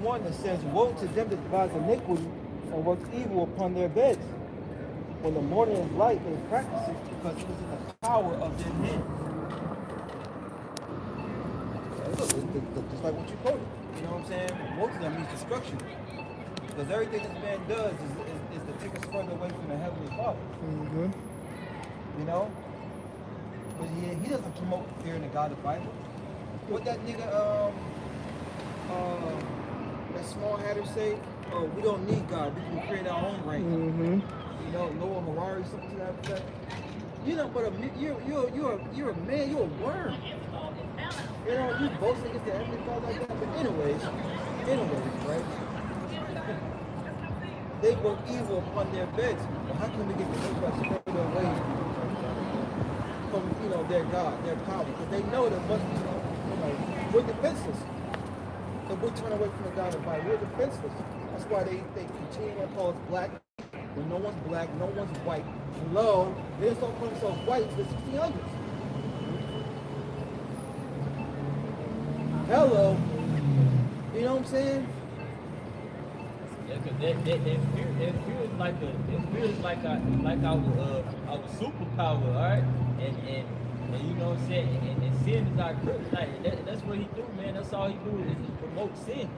1 that says, "Woe to them that devise iniquity and works evil upon their beds. When the morning is light, they practice it because it is in the power of their hand." Just like what you quoted. You know what I'm saying? Woe to them means destruction. Because everything this man does is to take us further away from the Heavenly Father. Mm-hmm. You know? But he doesn't promote fearing the God of the Bible. What that nigga, that small hatter say, "Oh, we don't need God, we can create our own right." Mm-hmm. You know, Noah Harari, something to that effect. You know, but you're a man, you're a worm. You know, you boast against the Heavenly Father like that. But anyways, right? They work evil upon their beds. Well, how can we get the Israelites further away from, you know, their God, their power? Because they know that must be, you know, we're defenseless. If we turn away from the God of the Bible, we're defenseless. That's why they continue to call us black when no one's black, no one's white. Hello, they didn't start calling themselves white until the 1600s. Hello, you know what I'm saying? Yeah, cause that feels like our superpower, all right? And you know what I'm saying? And sin is our kryptonite. That's what he do, man. That's all he do is promote sin.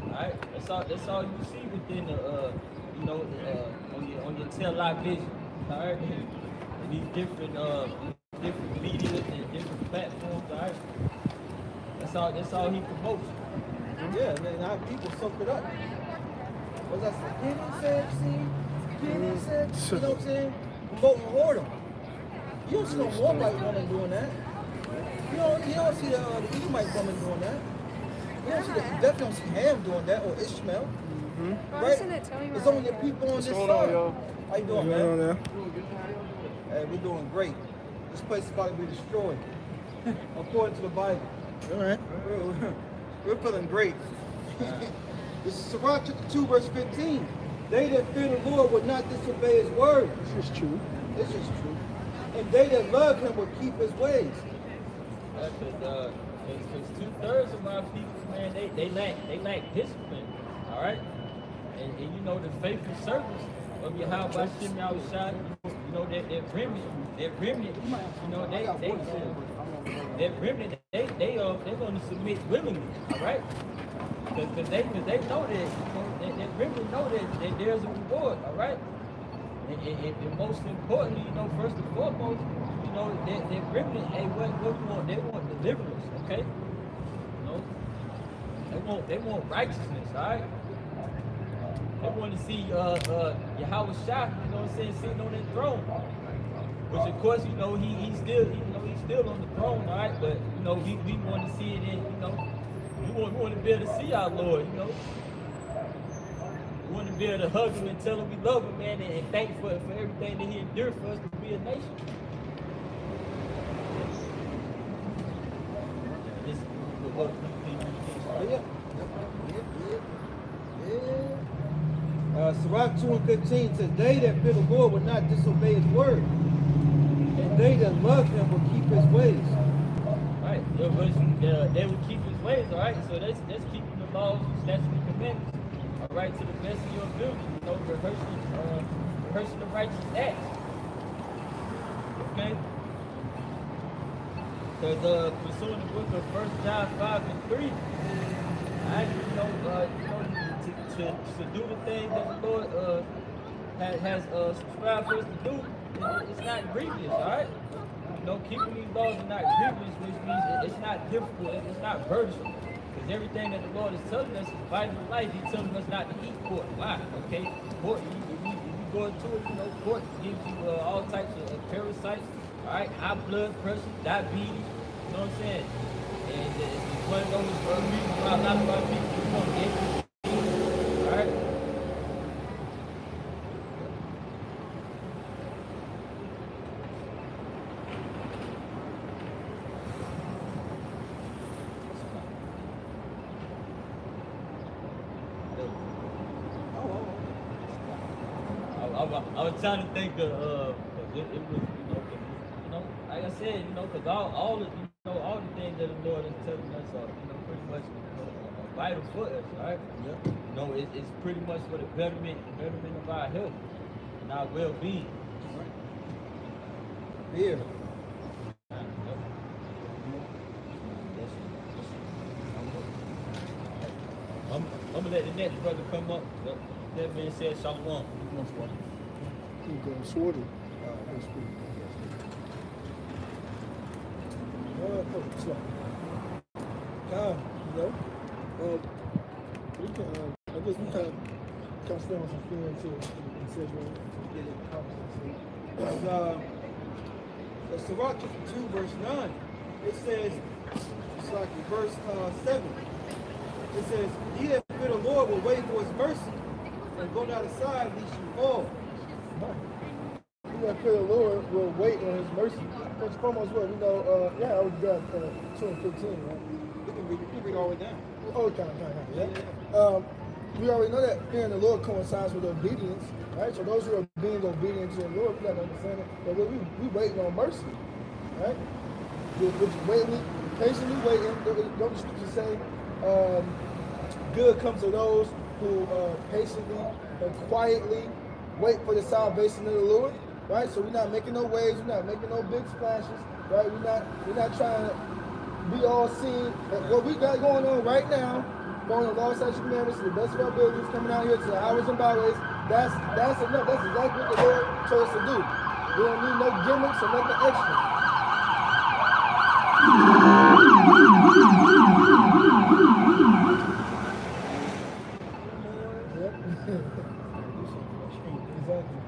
All right? That's all you see within the on your tell live vision. All right? And these different media and different platforms, all right? That's all he promotes. Yeah, man, now people soak it up. What's that say? Kenny said, Kenny said, you know what I'm saying? Promoting whoredom. You don't see no more white woman doing that. You don't see the Edomite woman doing that. You definitely don't see Ham doing that, or Ishmael. Mm-hmm. Right? It's only the people on this side. How you doing, man? Hey, we're doing great. This place is about to be destroyed, according to the Bible. All right. We're feeling great. This is Sirach chapter 2, verse 15. They that fear the Lord will not disobey his word. This is true. This is true. And they that love him will keep his ways. Because 2/3 of our people, man, they lack discipline. All right? And you know, the faithful servants of Yahweh Hashem Yahushua, you know, that remnant, you know, they're going to submit willingly, all right? Because they know that remnant know that there's a reward, all right? And most importantly, you know, first and foremost, you know, that remnant, hey, what you want? They want deliverance, okay? You know, they want righteousness, all right? They want to see Yahweh Shah, you know what I'm saying, sitting on that throne. Which of course, you know, he's still on the throne, all right? But you know, we want to see it in, you know, we want to be able to see our Lord, you know. We want to be able to hug him and tell him we love him, man, and thank him for everything that he endured for us to be a nation. This is what Sirach 2 and 15 says, they that fear the Lord will not disobey his word, and they that love him will keep his ways. Right, they will keep his ways, all right? So that's keeping the laws, statutes, and commandments, all right, to the best of your ability, you know, rehearsing the righteous acts. Okay? Because pursuing the book of 1 John 5 and 3, to do the things that the Lord has subscribed for us to do, it's not grievous, all right? You know, keeping these laws are not grievous, which means it's not difficult, it's not burdensome. Because everything that the Lord is telling us is vital life. He's telling us not to eat pork. Why? Okay? Pork, if you go into it, you know, pork gives you all types of parasites, all right? High blood pressure, diabetes, you know what I'm saying? And it's one of those reasons why a lot of our people don't get it. All right? I was trying to think of, it was, you know, like I said, you know, because all the things that the Lord is telling us are, you know, pretty much, you know, vital for us, right? Yeah. You know, it's pretty much for the betterment of our health and our well-being. Fear. I'm gonna let the next brother come up. That man said Shalom. Sorted. We can, I guess we kind of stay on some fear until we get it conversation. Sirach 2 verse 9. It says, it's like in verse 7. It says, "Ye that fear the Lord will wait for his mercy, and go not aside lest you fall." We that fear the Lord will wait on his mercy. First and foremost, what we know, I was done 2 and 15, right? We can read all the way down. Oh, kind of. We already know that fearing the Lord coincides with obedience, right? So those who are being obedient to the Lord, we got to understand it. But we waiting on mercy, right? We're waiting, patiently waiting. Don't the scriptures say, good comes to those who patiently and quietly wait for the salvation of the Lord, right? So we're not making no waves, we're not making no big splashes, right? We're not trying to be all seen. What we got going on right now, going the law, statutes, commandments to the best of our abilities, coming out here to the highways and byways, that's enough. That's exactly what the Lord told us to do. We don't need no gimmicks or nothing extra. Yep. Exactly.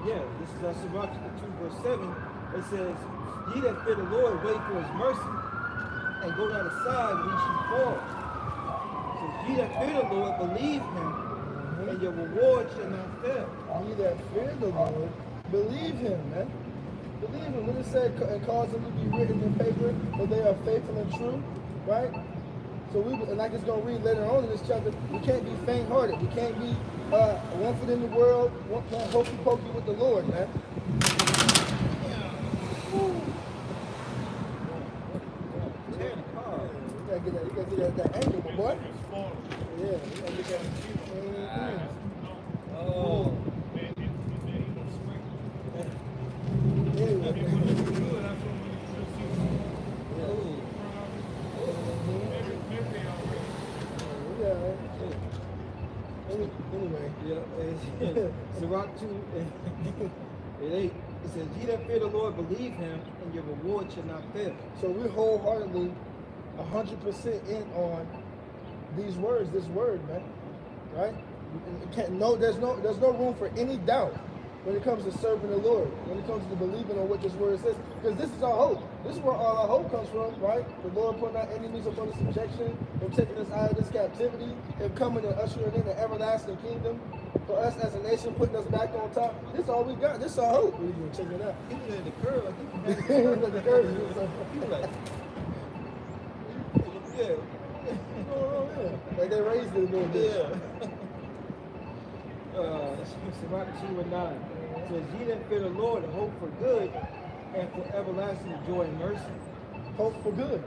Yeah, this is Sirach 2 verse 7. It says, "Ye that fear the Lord wait for his mercy, and go not aside lest you fall." It says, "Ye that fear the Lord believe him, and your reward shall not fail." Ye that fear the Lord, believe him, man. Believe him. When it said and cause them to be written in paper, that they are faithful and true, right? So and like it's gonna read later on in this chapter, we can't be faint-hearted. We can't be one foot in the world, one can't hokey pokey with the Lord, man. You gotta get that angle, my boy. Yeah, you gotta get that. Oh. Anyway. Yeah, Sirach 2 and 8. It says, "Ye that fear the Lord believe him, and your reward shall not fail." So we're wholeheartedly 100% in on these words, this word, man. Right? There's no room for any doubt when it comes to serving the Lord, when it comes to believing on what this word says. Because this is our hope. This is where all our hope comes from, right? The Lord putting our enemies upon the subjection, Him taking us out of this captivity, Him coming and ushering in the everlasting kingdom. For us as a nation, putting us back on top. This is all we got. This is our hope. We're going to check it out. He was at the curve, like he was At the curve. He was like, yeah. Like they raised it a little bit. Yeah. Sirach 2 and 9. It says, "Ye that fear the Lord, hope for good, and for everlasting joy and mercy." Hope for good.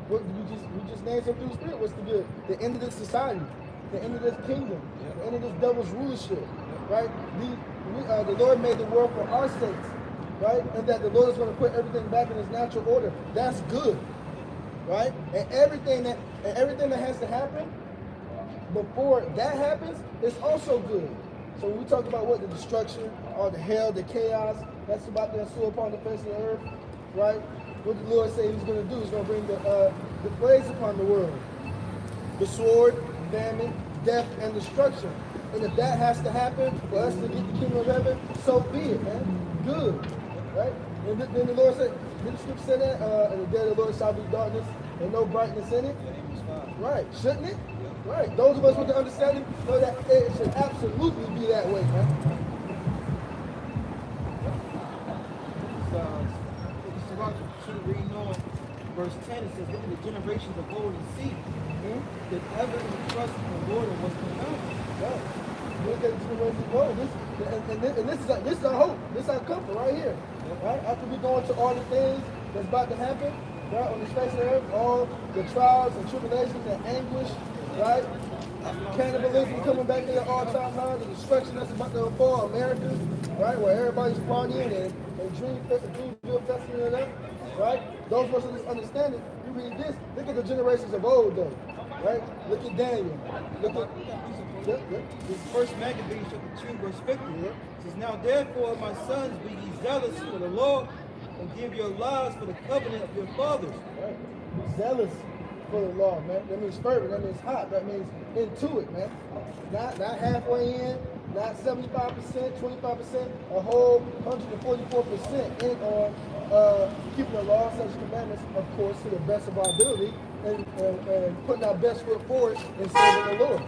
What we just named something through the Spirit. What's the good? The end of this society, the end of this kingdom, the end of this devil's rulership, right? The Lord made the world for our sakes, right? And that the Lord is going to put everything back in its natural order. That's good, right? And everything that has to happen before that happens is also good. So when we talk about what the destruction, or the hell, the chaos that's about to ensue upon the face of the earth, right? What the Lord said He's going to do is going to bring the plagues upon the world, the sword, famine, death, and destruction. And if that has to happen for us to get the kingdom of heaven, so be it, man. Good, right? And then the Lord said, did the scripture say that? And the day of the Lord shall be darkness and no brightness in it. Right? Shouldn't it? Right. Those of us with the understanding know that it should absolutely be that way, man. Sirach 2 reading on verse 10, it says, "Look at the generations of old and see that ever trust in the Lord and was confounded." Right. Look at the generations of old. And this is our hope. This is our comfort right here. Right? After we go into all the things that's about to happen, right, on the face of the earth, all the trials and tribulations and anguish, right? Cannibalism coming back to the all-time high, the destruction that's about to befall America, right? Where everybody's partying and Dreamville festing it up, right? Those of us who understand it, you read this, look at the generations of old though, right? Look at Daniel. Look at This first Maccabees chapter 2 verse 50 it says, now therefore my sons, be ye zealous for the Lord, and give your lives for the covenant of your fathers. Right. Be zealous for the law, man. That means fervent, that means hot, that means into it, man. Not halfway in, not 75%, 25%, a whole 144% in on keeping the law, such commandments, of course, to the best of our ability, and putting our best foot forward in serving the Lord.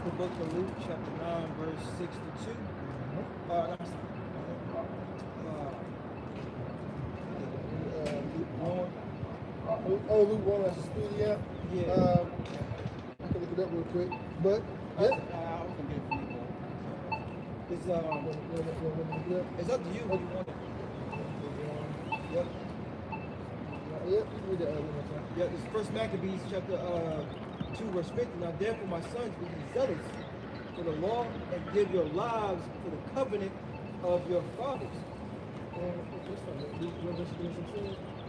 The book of Luke, chapter 9, verse 62. Luke 1, that's a speedy app. Yeah. I can look it up real quick. But, yeah. I can get it for you. It's up to you what you want it. Yep. Yep, you can read that one more time. Yeah, it's First Maccabees, chapter 2 verse 50. Now therefore my sons, be ye zealous for the law, and give your lives for the covenant of your fathers.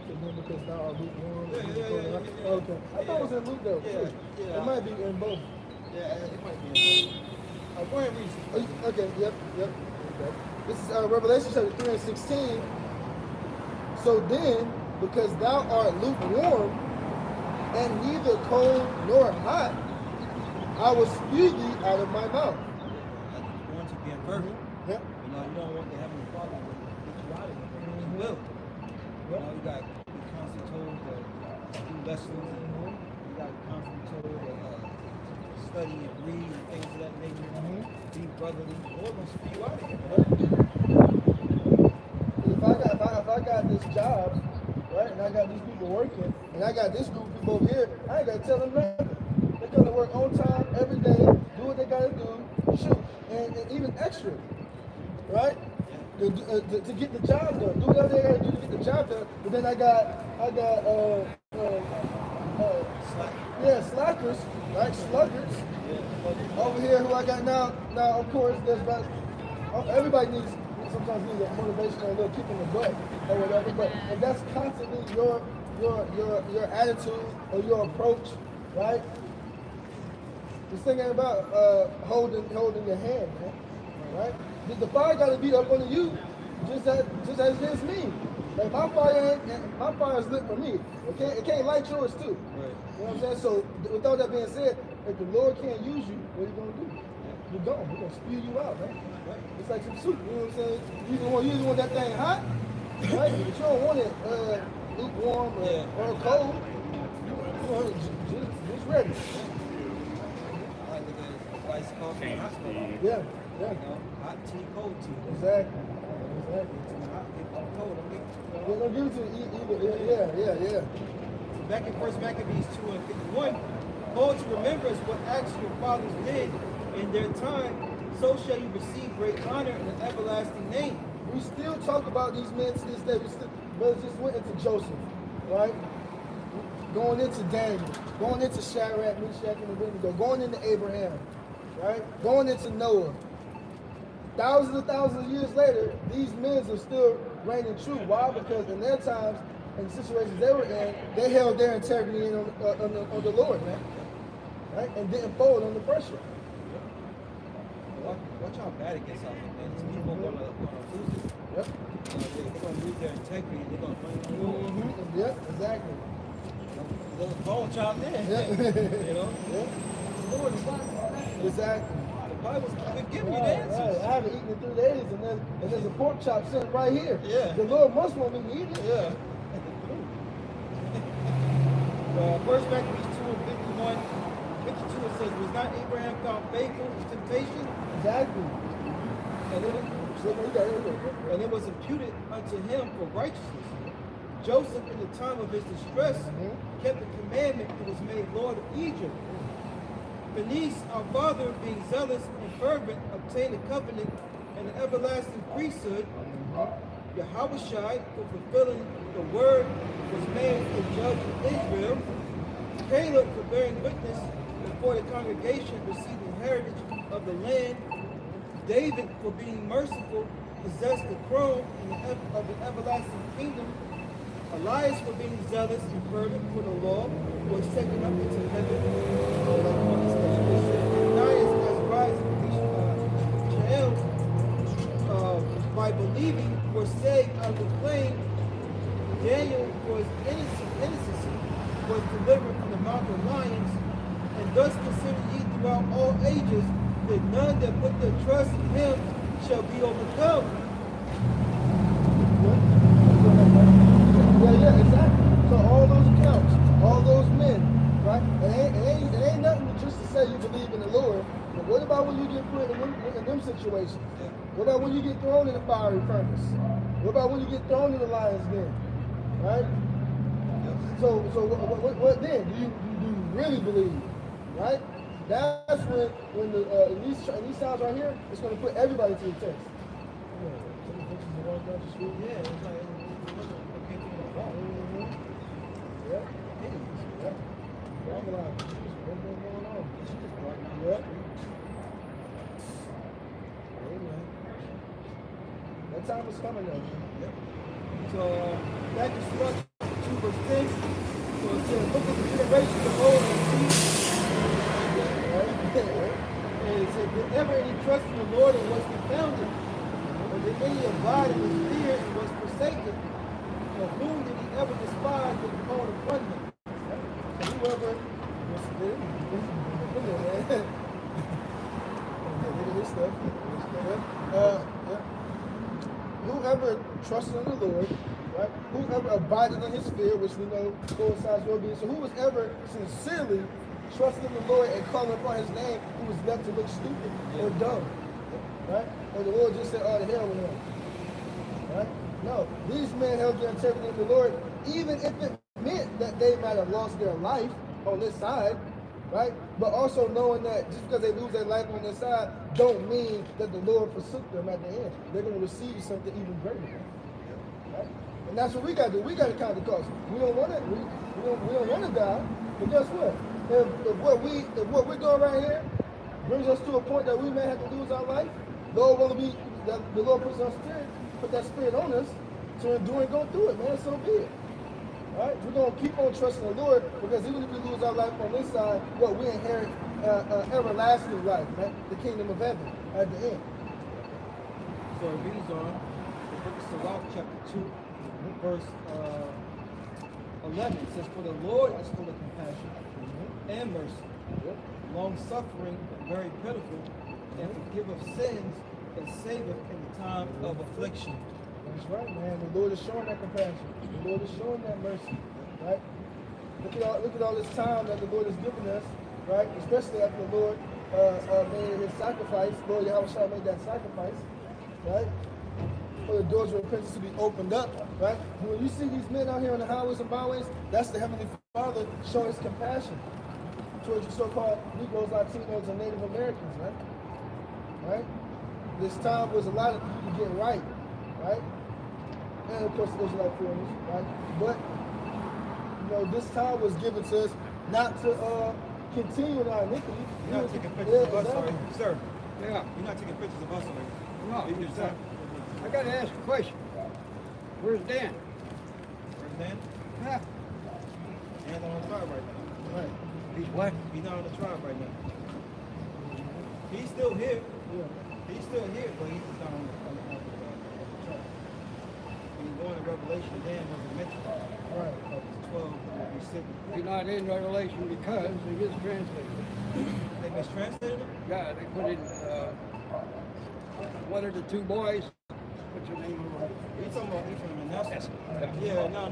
Because thou art lukewarm. Yeah. Okay. I thought it was in Luke though. Yeah. It might be in both. Yeah, it might be. Go ahead and read. Okay, yep. Okay. This is Revelation chapter 3 and 16. So then, because thou art lukewarm, and neither cold nor hot, I will spew thee out of my mouth. Once you being perfect, Yep. you know, you don't want the Heavenly Father to get you out of it. He will. You know, you got to be constantly told to do lessons. You got to be constantly told to study and read and things of that nature. Be brotherly. The Lord going to spew you out of here. If I got this job, right, and I got these people working, and I got this group of people over here, I ain't got to tell them nothing. They got to work on time every day, do what they got to do, shoot, and even extra, right? To get the job done, do whatever they got to do to get the job done. But then I got slackers, right? Sluggards over here who I got now. Now, of course, there's about everybody sometimes needs a motivational little kick in the butt or whatever. But if that's constantly your attitude or your approach, right? This thing ain't about holding your hand, man. Right? The fire got to be up under you, just as it is me. Like my fire is lit for me. It can't light yours too. Right. You know what I'm saying? So with that being said, if the Lord can't use you, what are you gonna do? You're gone. We're gonna spew you out, man. Right? It's like some soup. You know what I'm saying? You either want that thing hot, right? But you don't want it lukewarm or cold. You want it just ready. I like to get iced coffee and hot coffee. Yeah. You know, hot tea, cold tea. Exactly. Too hot, get too cold. Yeah, don't give it to either. Yeah. Back in First Maccabees 2 and 51, call to remembrance what acts your fathers did in their time, so shall you receive great honor and an everlasting name. We still talk about these men to this day. Brothers just went into Joseph, right? Going into Daniel, going into Shadrach, Meshach, and Abednego, going into Abraham, right? Going into Noah. Thousands of years later, these men are still reigning true. Why? Because in their times and the situations they were in, they held their integrity on the Lord, man. Right? And didn't fold under pressure. Watch how bad it gets out there. These people are gonna lose it. Yep. They're gonna lose their integrity. They're gonna bring the Lord. Yep, exactly. There's a phone child there. Yeah. You know? Yeah. Lord, it's not Exactly. the Bible's gonna give you the Right. answers. I haven't eaten in 3 days, and there's a pork chop sitting right here. Yeah. The Lord must want me to eat it. Yeah. First Maccabees 2 and 51, 52, it says, was not Abraham found faithful in temptation? Exactly. And it was imputed unto him for righteousness. Joseph, in the time of his distress, kept the commandment and was made Lord of Egypt. Beneath our father, being zealous and fervent, obtained a covenant and an everlasting priesthood. Yahushua, for fulfilling the word, was made a judge in Israel. Caleb, for bearing witness before the congregation, received the heritage of the land. David, for being merciful, possessed the throne of the everlasting kingdom. Elias, for being zealous and fervent for the law, was taken up into heaven. Ananias, as rising by believing, was saved out of the flame. Daniel, for his innocency, was delivered from the mouth of lions. And thus consider ye throughout all ages that none that put their trust in him shall be overcome. Yeah, exactly. So all those accounts, all those men, right? It ain't nothing just to say you believe in the Lord. But what about when you get put in them situations? What about when you get thrown in the fiery furnace? What about when you get thrown in the lion's den? Right? So what then? Do you really believe? Right? That's when these sounds right here, it's going to put everybody to the test. Yeah, it's like that time is coming though. So back to Sirach 2 verse 10. So it says, look at the generations of old and see. And it said, did ever any trust in the Lord and was confounded? Or did any abide in his fear and was forsaken? Or whom did he ever despise and called upon him? Whoever was there. Whoever trusted in the Lord, right? Whoever abided in his fear, which we know coincides well being. So who was ever sincerely trusting in the Lord and calling upon his name, who was left to look stupid or dumb, right? Or the Lord just said, "Oh, the hell with him," right? No, these men held their integrity in the Lord, even if it meant that they might have lost their life on this side, right? But also knowing that just because they lose their life on this side, don't mean that the Lord forsook them at the end. They're going to receive something even greater, right? And that's what we got to do. We got to count the cost. We don't want to. We don't want to die. But guess what? If what we're doing right here brings us to a point that we may have to lose our life, the Lord puts that spirit on us to endure and go through it, man. So be it. Right? We're going to keep on trusting the Lord, because even if we lose our life on this side, we inherit everlasting life, right? The kingdom of heaven at the end. So it reads on the book of Sirach, chapter 2, verse 11. It says, for the Lord is full of compassion and mercy, long-suffering and very pitiful, and forgiveth sins and saveth in the time of affliction. That's right, man. The Lord is showing that compassion. The Lord is showing that mercy, right? Look at all this time that the Lord has given us, right? Especially after the Lord made his sacrifice. Lord Yahushua made that sacrifice, right? For the doors of repentance to be opened up, right? When you see these men out here on the highways and byways, that's the Heavenly Father showing his compassion towards the so-called Negroes, Latinos, and Native Americans, right? Right? This time was allotted for you to get right, right? And of course, the Israelite foreigners, right? But this time was given to us not to continue in our iniquity. You're not taking pictures of us, exactly. sir. Yeah. You're not taking pictures of us, sir. No, I got to ask a question. Where's Dan? Where's Dan? Yeah. Dan's on the tribe right now. Right. He's what? He's not on the tribe right now. He's still here. Yeah. He's still here, but he's just not on the tribe. He's going to Revelation. Dan wasn't mentioned. Right. Of the 12 recipients. He's not in Revelation because he gets translated. They mistranslated him? Yeah, they put in one of the two boys. What's your name? You talking about Ephraim and Nelson? Yes. Yeah, no.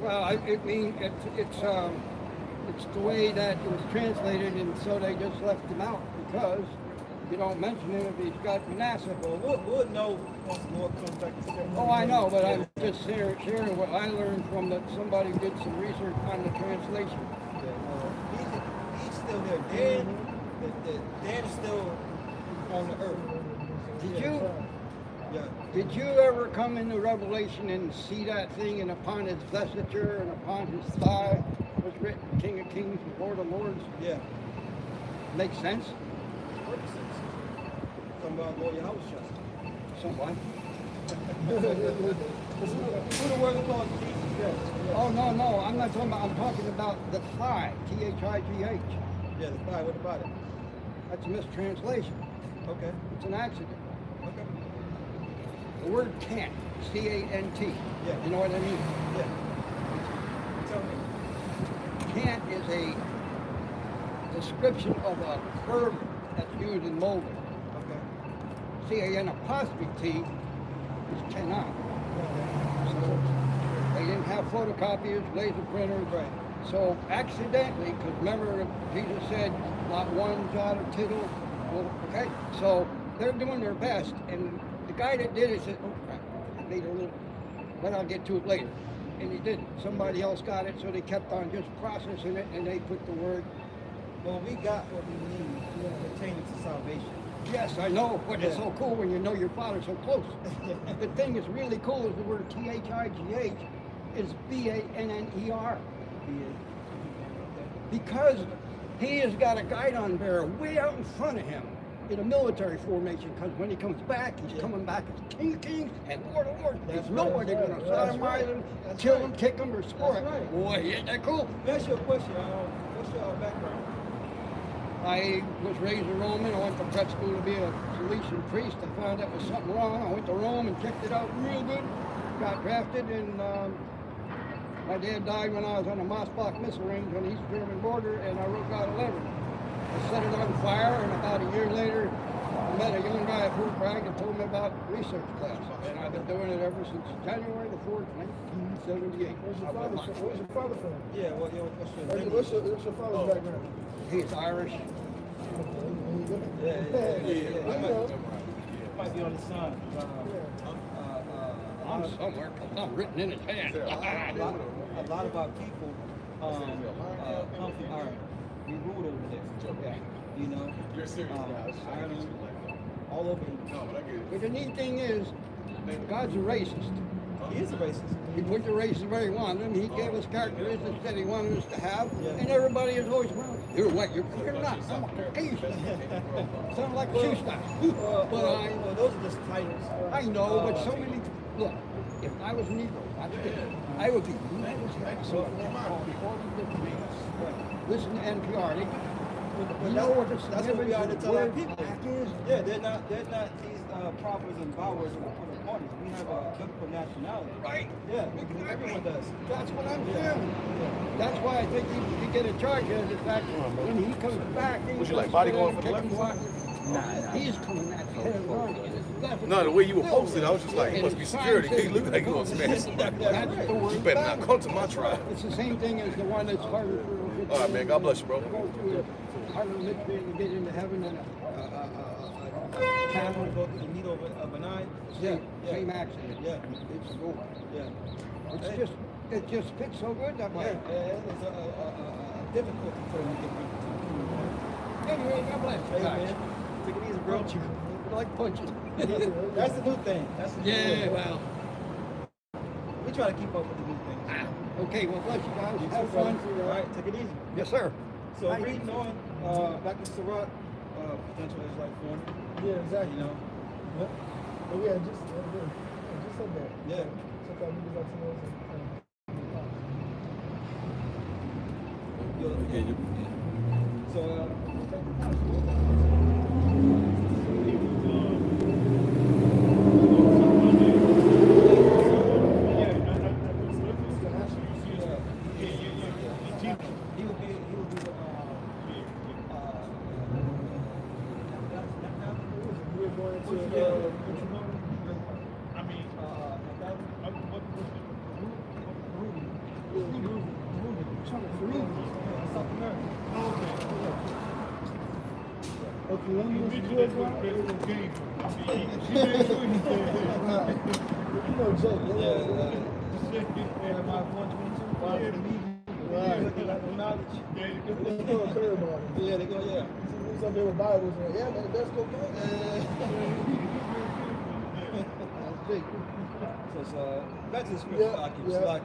Well, I mean, it's the way that it was translated, and so they just left him out because you don't mention him if he's got Manasseh. Well, we'll know once the Lord comes back to step. Oh, I know, but I'm just sharing what I learned from that somebody did some research on the translation. He's still still there. Dan is still on the earth. Did you ever come into Revelation and see that thing, and upon his vesture and upon his thigh was written King of Kings and Lord of Lords? Yeah. Makes sense? Perfect sense. Talking about Lord Yahweh. Somewhat. Who the word is called Jesus? Oh, no, I'm not talking about, I'm talking about the thigh, T-H-I-G-H. Yeah, the thigh. What about it? That's a mistranslation. Okay. It's an accident. Okay. The word cant, C-A-N-T. Yeah. You know what I mean? Yeah. Tell me. Cant is a description of a curve that's used in molding. Okay. C-A-N apostrophe T is cannot. So they didn't have photocopiers, laser printers. Right. So accidentally, because remember Jesus said, not one jot or tittle. Well, okay, so they're doing their best, and the guy that did it said, oh crap, I made a little, but I'll get to it later. And he didn't. Somebody else got it, so they kept on just processing it, and they put the word. Well, we got what we need pertaining to salvation. Yes, I know, but it's so cool when you know your father so close. The thing that's really cool is the word T-H-I-G-H is B-A-N-N-E-R. Because he has got a guidon bearer way out in front of him in a military formation, because when he comes back, he's coming back as King of Kings and Lord of Lords. There's nobody going to sodomize him, kill him, kick him, or score him. Right. Boy, isn't that cool? Let me ask you a question. What's your background? I was raised a Roman. I went to prep school to be a Salesian priest. I found out there was something wrong. I went to Rome and checked it out real good. Got drafted, and my dad died when I was on the Mossbach missile range on the East German border, and I wrote God a letter. I set it on fire, and about a year later, I met a young guy at Fort Bragg and told me about research class. And I've been doing it ever since January the 4th, 1978. Where's your father from? Yeah, what's your What's your father's background? He's Irish. Yeah. Might be on the sign. I'm somewhere, because I'm written in his hand. A lot of our people come from Ireland. We ruled over there. Yeah. You know, You're serious now. Ireland, all over. No, but I get it. But the neat thing is, God's a racist. He is a racist. He put the races where he wanted them. He gave us characteristics that he wanted us to have. Yeah. And everybody is always, well, you're what? You're not. I'm a Caucasian. Sound like a shoe style. Well, those are just titles. I know, but so many, look, if I was Negro, I would be mad as heck. So listen to NPR. You know what the That's what we are to tell our people. black is? Yeah, they're not these proverbs and bowers of the parties. We have a biblical nationality. Right. Yeah, everyone does. That's what I'm feeling. That's why I think you get a charge of the fact that when he comes back, Was you like bodyguard for the left? he's coming at the head on. No, the way you were posted, I was just like, he must be security. He looked like he was smash somebody. That's the word. You better not come to my trial. It's the same thing as the one that's harder for. All right, man. God bless you, bro. Go through a harder literally to get into heaven than Camel go through the needle of an eye. same accident. Yeah. It's a goal. Yeah. It just fits so good that way. It's a difficulty for them to get through. Anyway, God bless you Hey, guys. man. Take it easy, bro. I like punches. That's the new thing. That's the new thing. Well. We try to keep up with the new things. Okay, well, bless you guys. You Have too, fun. brother. All right, take it easy. Yes, sir. So Bye. reading on, back in Sirach, potential Israelite form. Yeah, exactly. You know. Yep. Oh yeah, just said that. Yeah. Sometimes we just like to know. So. Okay, let me just do it, bro. You know, Jake. Yeah, my 122. Right. Looking like no knowledge. They throw a curveball. Yeah, they go, yeah. Who's up here with Bibles? And, yeah, man, the best go get. That's big. So it's, back to the scripture. Yeah.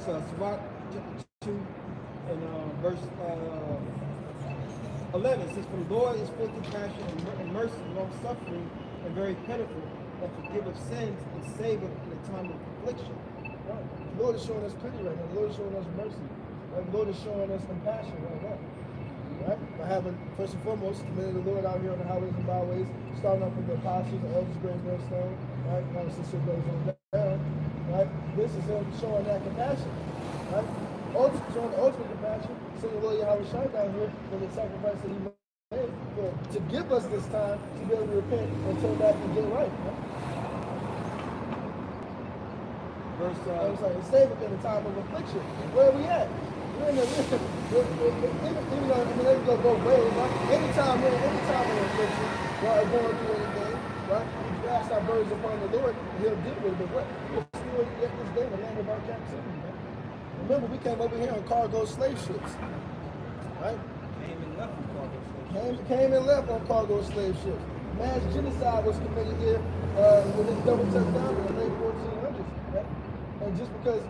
So Sirach chapter 2 and verse 11 says, "For the Lord is full of compassion and mercy, long suffering, and very plentiful, and forgiveth sins and saveth in the time of affliction." Right. The Lord is showing us pity right now. The Lord is showing us mercy. Right? The Lord is showing us compassion right now. Right? By having, first and foremost, committed the Lord out here on the highways and byways, starting off with the apostles, the elders, great millstone, right? Now the sister goes on down. Right? This is him showing that compassion. Right? Showing the ultimate compassion, sending the Lord Yahweh Shai down here for the sacrifice that he made, to give us this time to be able to repent and turn back and get right. Right? Verse It's saved in the time of affliction. Where are we at? We're in the even though they can go both ways, right? Anytime we're in any time of affliction, right, or going through anything, right? We cast our burdens upon the Lord, and He'll deal with it. But what? We're still yet this day in the land of our captivity, man. Remember, we came over here on cargo slave ships, right? came and left from cargo slaves. Came and left on cargo slave ships. Mass genocide was committed here with this double touchdown in the late 1400s, right? And just because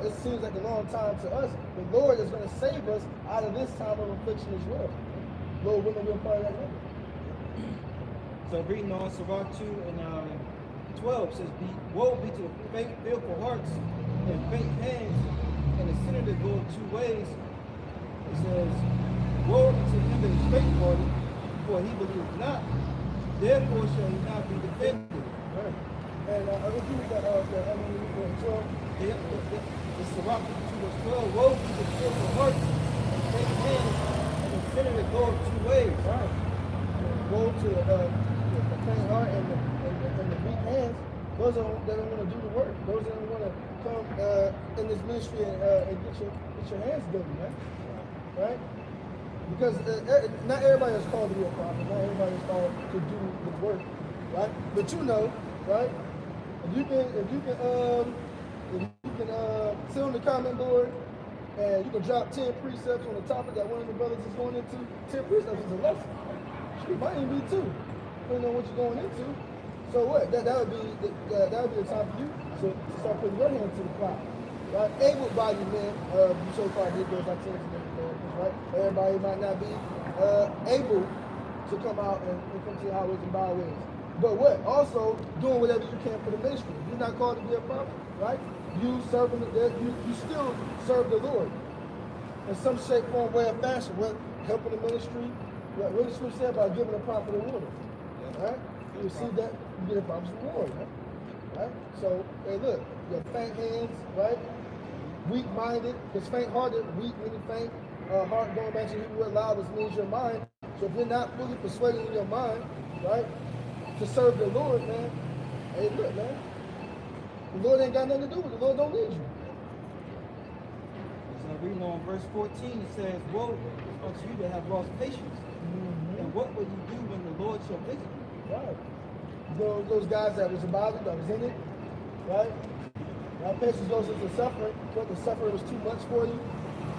it seems like a long time to us, the Lord is going to save us out of this time of affliction as well. Lord, we're going to be a part of that number. So reading on Sirach 2 and 12 says, "Woe be to the fearful hearts and faint hands, and the sinner that goeth two ways." It says, "Woe to him that is faint-hearted, for he believeth not, therefore shall he not be defended." Right. And I would read that, 12. It's Sirach 2 verse 12. "Woe to the fearful hearts and faint hands, and the sinner that goeth two ways." Right. Woe to the faint heart and the weak hands. Those that don't want to do the work. Those that don't want to come in this ministry and get your hands dirty, man. Right? Because not everybody is called to be a prophet. Not everybody is called to do the work. Right? But you know, right? If you can sit on the comment board and you can drop 10 precepts on the topic that one of the brothers is going into, 10 precepts is a lesson. It might even be 2, depending on what you're going into. So what? That would be the time for you to start putting your hand to the plow. Right? Able-bodied men, you so-called Negroes, like Texas and everything, right? Everybody might not be able to come out and come to the highways and byways. But what? Also doing whatever you can for the ministry. If you're not called to be a prophet, right? You serving you still serve the Lord in some shape, form, way, or fashion. What? Helping the ministry. What the scripture said about giving a prophet a reward. Right? You receive that, you get a prophet's reward, right? So, hey, look, your faint hands, right? Weak-minded, because faint-hearted, weak meaning faint, heart going back to the Hebrew word loud, which means your mind. So if you're not fully persuaded in your mind, right, to serve the Lord, man, hey, look, man, the Lord ain't got nothing to do with it. The Lord don't need you. So reading on verse 14, it says, "Woe unto you that have lost patience, and what will you do when the Lord shall visit you?" Right. Those guys that was about it, that was in it, right? Now patience goes into suffering, but the suffering was too much for you,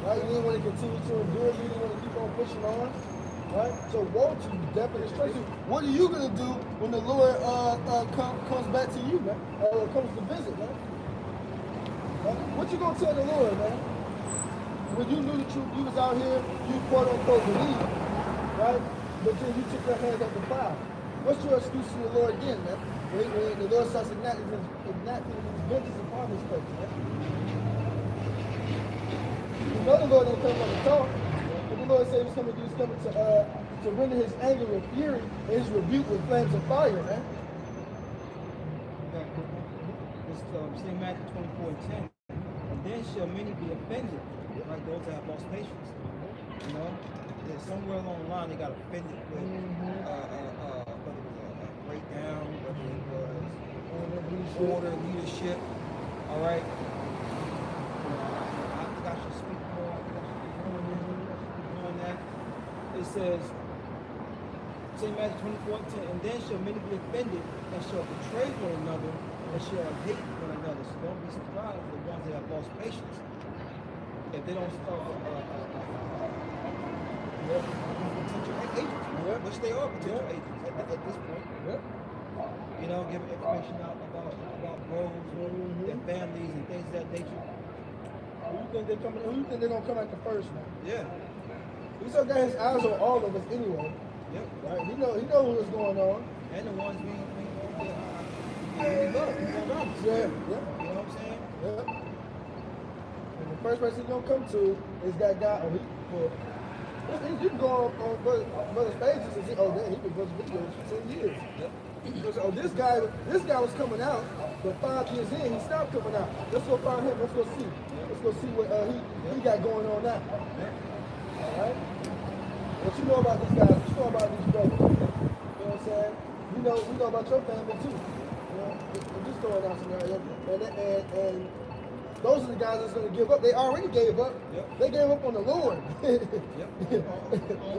right? You didn't want to continue to endure, you didn't want to keep on pushing on, right? So woe to you, death and destruction. What are you gonna do when the Lord comes back to you, man? Comes to visit, man? Right? What you gonna tell the Lord, man? When you knew the truth, you was out here, you quote unquote believe, right? But then you took your hands off the plow. What's your excuse to the Lord again, man? When the Lord starts enacting his vengeance upon this person, man. You know the Lord ain't coming on the talk. But the Lord said he's coming to render his anger with fury and his rebuke with flames of fire, man. It's St. Matthew 24:10. "And then shall many be offended," like those that have lost patience. You know? That somewhere along the line they got offended with whether it was a breakdown, whether it was order, leadership. All right. I think I should speak more. I think I should speak more on that. It says, St. Matthew 24:10, "And then shall many be offended, and shall betray one another, and shall hate one another. So don't be surprised at the ones that have lost patience. If they don't start potential agents, which they are potential agents at this point. You know, giving information out about roles, their families, and things of that nature. Who you think they're coming? Who you think they're gonna come after first, man? Yeah. He still got his eyes on all of us anyway. Yep. Right? He know what's going on. And the ones we love, we love. Yeah. You know what I'm saying? Yeah. And the first person he's gonna come to is that guy. You can go on Brother's pages and see, oh, man, he been watching videos for 10 years. Yep. Because, oh, this guy was coming out, but 5 years in, he stopped coming out. Let's go find him. Let's go see. Let's go see what he got going on now. All right? What you know about these guys? What you know about these brothers? You know what I'm saying? We know about your family too. You know, I'm just throwing out some areas. And those are the guys that's going to give up. They already gave up. Yep. They gave up on the Lord. Yep.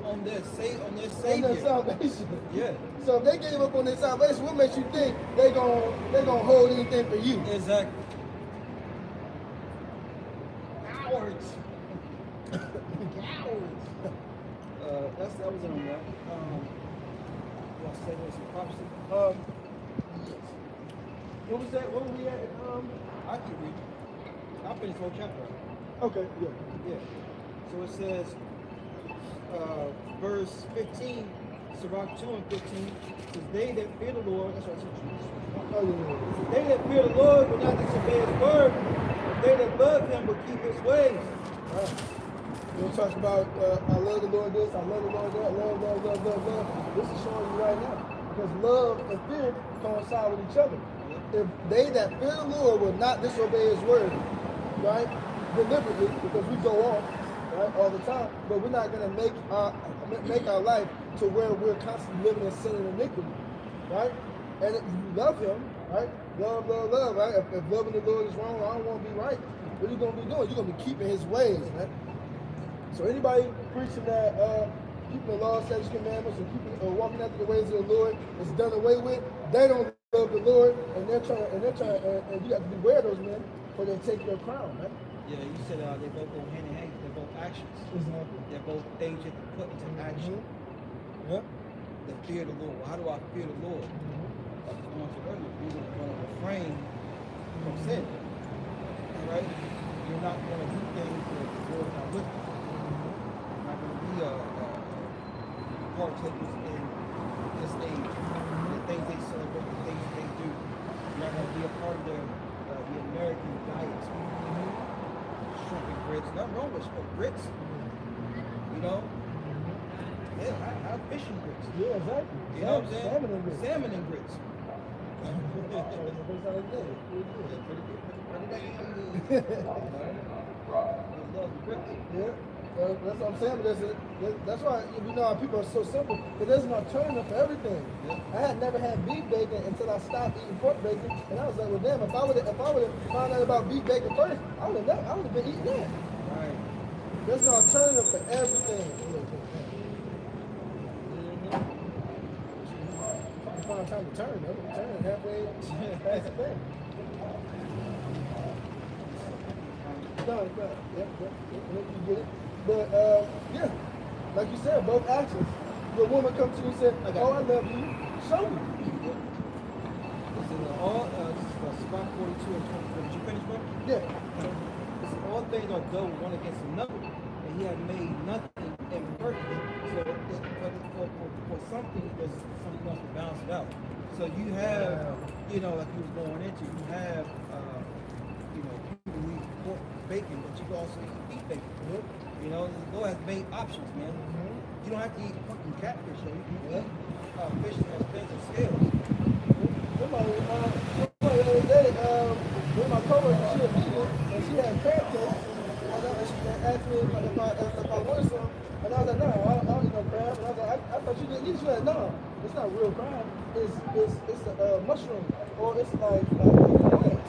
on their Savior. On their salvation. Yeah. So if they gave up on their salvation, what makes you think they gonna hold anything for you? Exactly. Cowards. That was on that. You want to say there's some prophecy? Yes. What was that? What were we at? I keep reading. I'll finish the whole chapter. Okay, yeah. Yeah. So it says, verse 15, Sirach 2 and 15, says, they that fear the Lord, that's what I said. Oh, yeah. They that fear the Lord will not disobey his word, but they that love him will keep his ways. Right. You know, talk about, I love the Lord this, I love the Lord that, love. This is showing you right now. Because love and fear coincide with each other. If they that fear the Lord will not disobey his word, right, deliberately, because we go off, right, all the time, but we're not going to make our life to where we're constantly living in sin and iniquity, right? And if you love him, right, love, right? If loving the Lord is wrong, I don't want to be right. What are you going to be doing? You're going to be keeping his ways, right? So anybody preaching that keeping the law, statutes, commandments, and keeping walking after the ways of the Lord is done away with, they don't love the Lord, and they're trying, and you have to beware of those men, or they take your crown, right? Yeah, you said they both go hand in hand. They're both actions. Exactly. They're both things you have to put into action. Yep. The fear of the Lord. Well, how do I fear the Lord? Like I mentioned earlier, you're going to refrain from sin. All right? You're not going to do things that the Lord is not with you. You're not going to be partakers in this age. The things they celebrate, the things they do. You're not going to be a part of the American diet. Shrimp and grits. Nothing wrong with shrimp grits. You know? Yeah, I have fish and grits. Yeah, exactly. You know what I'm saying? Salmon and grits. Salmon and grits. Pretty good. I love grits. Yeah. That's what I'm saying. That's why you know how people are so simple. Because there's an alternative for everything. Yeah. I had never had beef bacon until I stopped eating pork bacon, and I was like, well, damn, if I would have found out about beef bacon first, I would have been eating that. Right. There's an alternative for everything. You find time to turn, though. Turn halfway. That's the thing. Done. Yep. You get it. But yeah, like you said, both actions. The woman comes to you and said, "Oh, I love you. Show me." This is Psalm 42 and 24. Did you finish, bro? Yeah. This is all things are done one against another, and he has made nothing imperfect. So for something, there's something else to balance it out. So you have, like he was going into, you have, people who eat pork bacon, but you can also eat beef bacon. You know, the Lord has made options, man. You don't have to eat fucking catfish, though. You can eat fish that has fins and scales. Somebody the other day, with my coworker, she was vegan, and she had crab cakes, and she asked me if I wanted some, and I was like, no, I don't eat no crab. And I was like, I thought you didn't eat. She was like, no, it's not real crab. It's a mushroom, or it's like plant.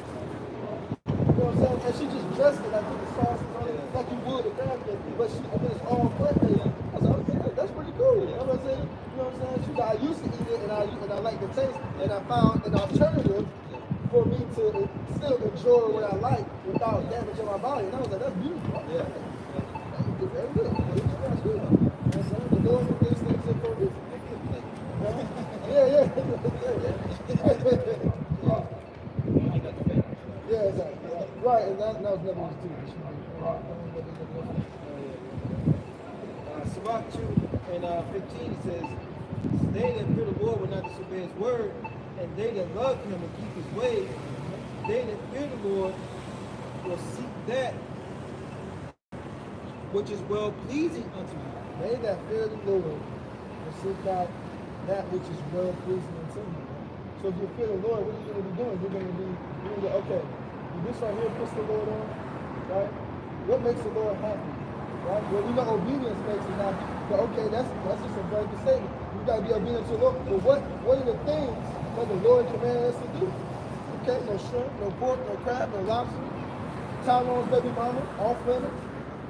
You know what I'm saying? And she just dressed it, like put the sauces on it, like you would a crab cake, but it's all plant-based. I was like, okay, that's pretty cool. You know what I'm saying? She was like, I used to eat it, and I like the taste, and I found an alternative for me to still enjoy what I like without damaging my body. And I was like, that's beautiful. Yeah. That's good. That's good. The Lord put these things in for a reason. Yeah. Yeah, exactly. Right, and that was never his too. Sirach 2 and 15 it says, they that fear the Lord will not disobey his word, and they that love him will keep his ways. They that fear the Lord will seek that which is well pleasing unto him. They that fear the Lord will seek out that which is well pleasing unto him. So if you fear the Lord, what are you going to be doing? You're going to be okay. This right here puts the Lord on, right? What makes the Lord happy? Right? Well, we know obedience makes him happy. But okay, that's just a very good statement. You gotta be obedient to the Lord. But what are the things that the Lord commanded us to do? Okay, no shrimp, no pork, no crab, no lobster, Tyrone's baby mama, off limits,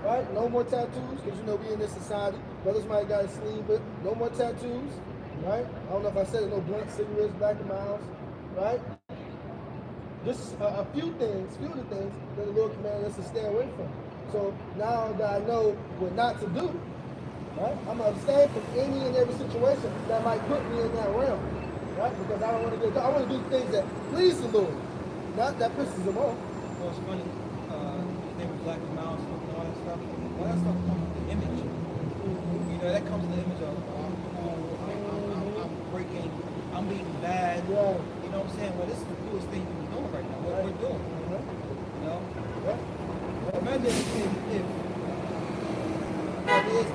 right? No more tattoos, because you know we in this society. Brothers might got a sleeve, but no more tattoos, right? I don't know if I said it, no blunt cigarettes back in my house, right? Just a few of the things that the Lord commanded us to stay away from. So now that I know what not to do, right, I'm going to abstain from any and every situation that might put me in that realm, right? Because I don't want to I want to do things that please the Lord, not that pisses him off. Well, it's funny, they were Black Mouse and all that stuff. Well, that stuff comes with the image. You know, that comes with the image of, I'm breaking, I'm being bad. Right. You know what I'm saying? Well, this is the coolest thing we're doing right now, what we're doing. You know? Imagine if there is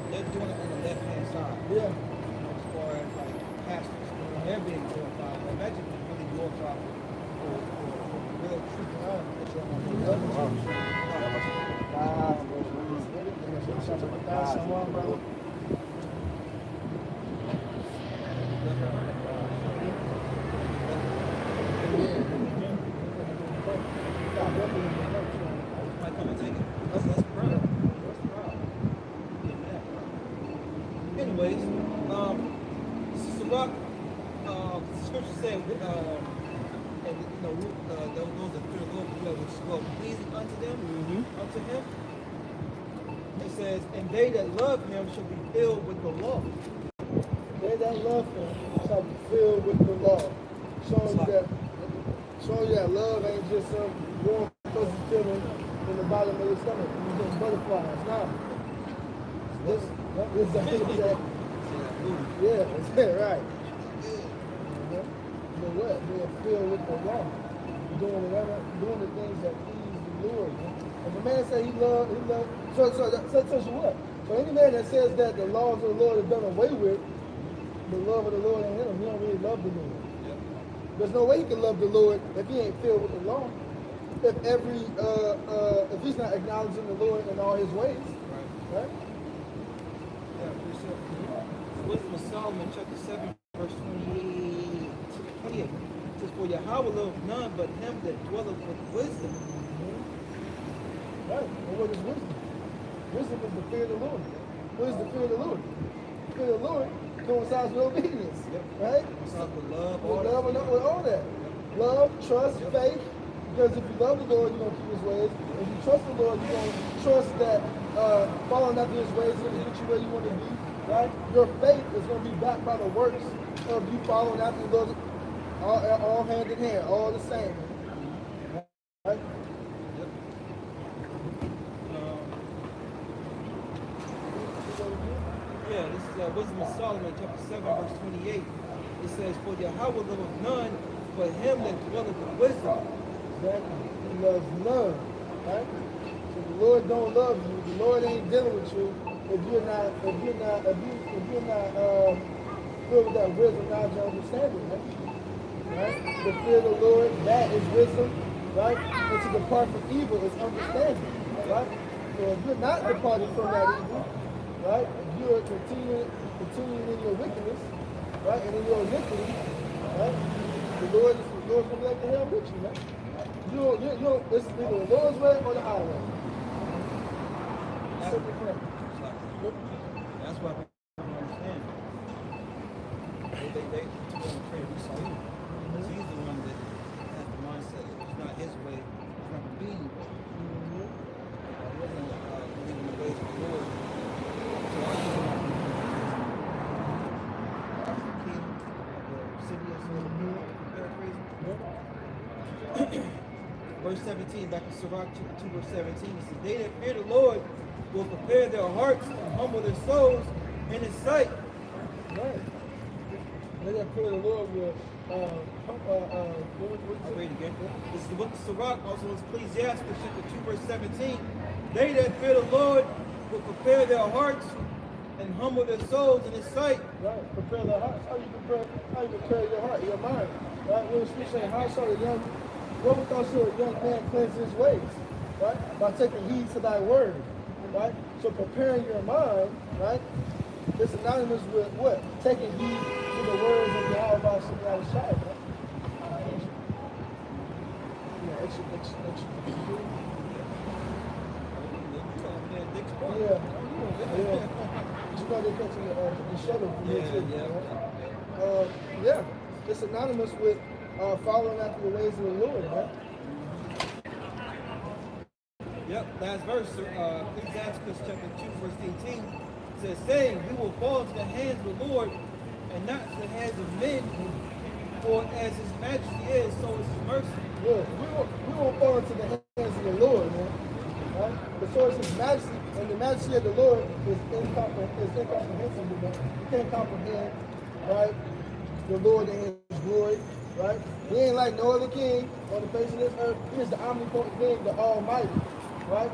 they're doing it on the left-hand side. Yeah. As far as like pastors, they're being glorified. But imagine if you really glorified for real truth. Might come and take it. That's proud. Anyways, Sirach, scripture said, and you know, those that fear the Lord, which is well pleasing unto them, unto him. It says, and they that love him shall be filled with the law. They that love him shall be filled with the law. Showing you that love ain't just some warm, fuzzy feeling in the bottom of your stomach. You're getting butterflies. Now, this is that. Yeah, that's it, right. You know what? Being filled with the law. Doing the things that please the Lord. If a man say he loved, so that tells you what? So any man that says that the laws of the Lord are done away with, the love of the Lord ain't in him. He don't really love the Lord. There's no way he can love the Lord if he ain't filled with the law. If he's not acknowledging the Lord in all his ways, right? Yeah, for sure. Wisdom of Solomon, chapter 7, verse 28. It says, for Yahweh loveth none but him that dwelleth with wisdom. Right. And what is wisdom? Wisdom is the fear of the Lord. What is the fear of the Lord? The fear of the Lord coincides with obedience. Right? Coincides with love, with all that. Love, trust, faith. Because if you love the Lord, you're going to keep his ways. If you trust the Lord, you're going to trust that following after his ways is going to get you where you want to be. Right? Your faith is going to be backed by the works of you following after the Lord. All hand in hand, all the same. Right? Yeah, this is Wisdom of Solomon, chapter 7, verse 28. It says, for Yahweh loveth none but him that dwelleth with wisdom. Exactly. He loves none. Right? So the Lord don't love you. The Lord ain't dealing with you if you're not filled with that wisdom, knowledge, and understanding. Right? The fear of the Lord, that is wisdom, right? And to depart from evil is understanding. Right? So if you're not departing from that evil, right? If you're continuing in your wickedness, right, and in your iniquity, right? The Lord's gonna be like the hell with you, man. It's either the Lord's way or the highway. Simple thing. That's why people don't understand. They verse 17, back in Sirach 2, verse 17, it says, they that fear the Lord will prepare their hearts and humble their souls in his sight. Right. They that fear the Lord will, I'll read it again. This is the book of Sirach, also in Ecclesiastes chapter 2, verse 17. They that fear the Lord will prepare their hearts and humble their souls in his sight. right, prepare their hearts. How you prepare your heart, your mind? Right? When we say, how shall a young, what we call a young man cleanse his ways? Right? By taking heed to thy word. Right? So preparing your mind, right, is synonymous with what? Taking heed to the words of Yahweh by something that was shot. Right? Yeah. You know they catching the shuttle from here too. Right? Yeah. It's synonymous with following after the ways of the Lord, right? Yep, last verse, Ecclesiastes chapter 2, verse 18 says, saying, we will fall into the hands of the Lord and not to the hands of men, for as his majesty is, so is his mercy. Yeah, we won't fall into the hands of the Lord, man. Right? But so is his majesty, and the majesty of the Lord is incomprehensible, man. You can't comprehend, right, the Lord and his glory, right? He ain't like no other king on the face of this earth. He is the omnipotent being, the Almighty, right?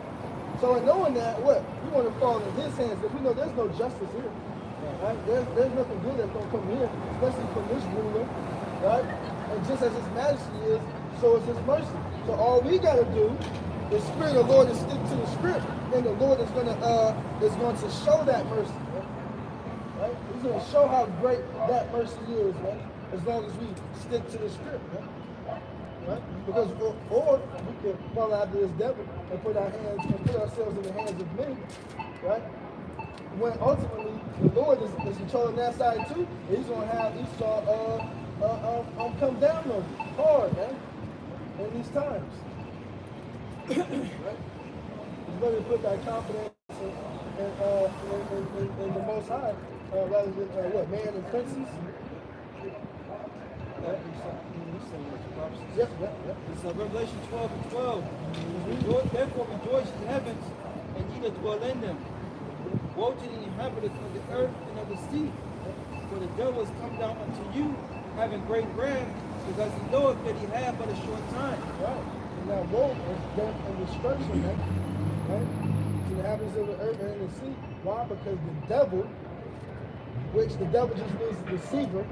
So in knowing that, what? We want to fall in his hands, because we know there's no justice here. Right? There's nothing good that's going to come here, especially from this ruler, right? And just as his majesty is, so is his mercy. So all we got to do, the Spirit of the Lord is stick to the script, and the Lord is going to show that mercy, right? He's going to show how great that mercy is, right? As long as we stick to the script, right? Right? Because or we can fall after this devil and put ourselves in the hands of men, right? When ultimately the Lord is controlling that side too, he's gonna have Esau come down on you hard, man, in these times. Right? He's going to put that confidence in the Most High rather than man and princes. Yep. It's Revelation 12 and 12. Therefore rejoice in the heavens, and ye that dwell in them. Woe to the inhabitants of the earth and of the sea, for the devil has come down unto you, having great wrath, because he knoweth that he hath but a short time. Right. And that woe is death and destruction, right? To the inhabitants of the earth and the sea. Why? Because the devil, which the devil just means deceiver,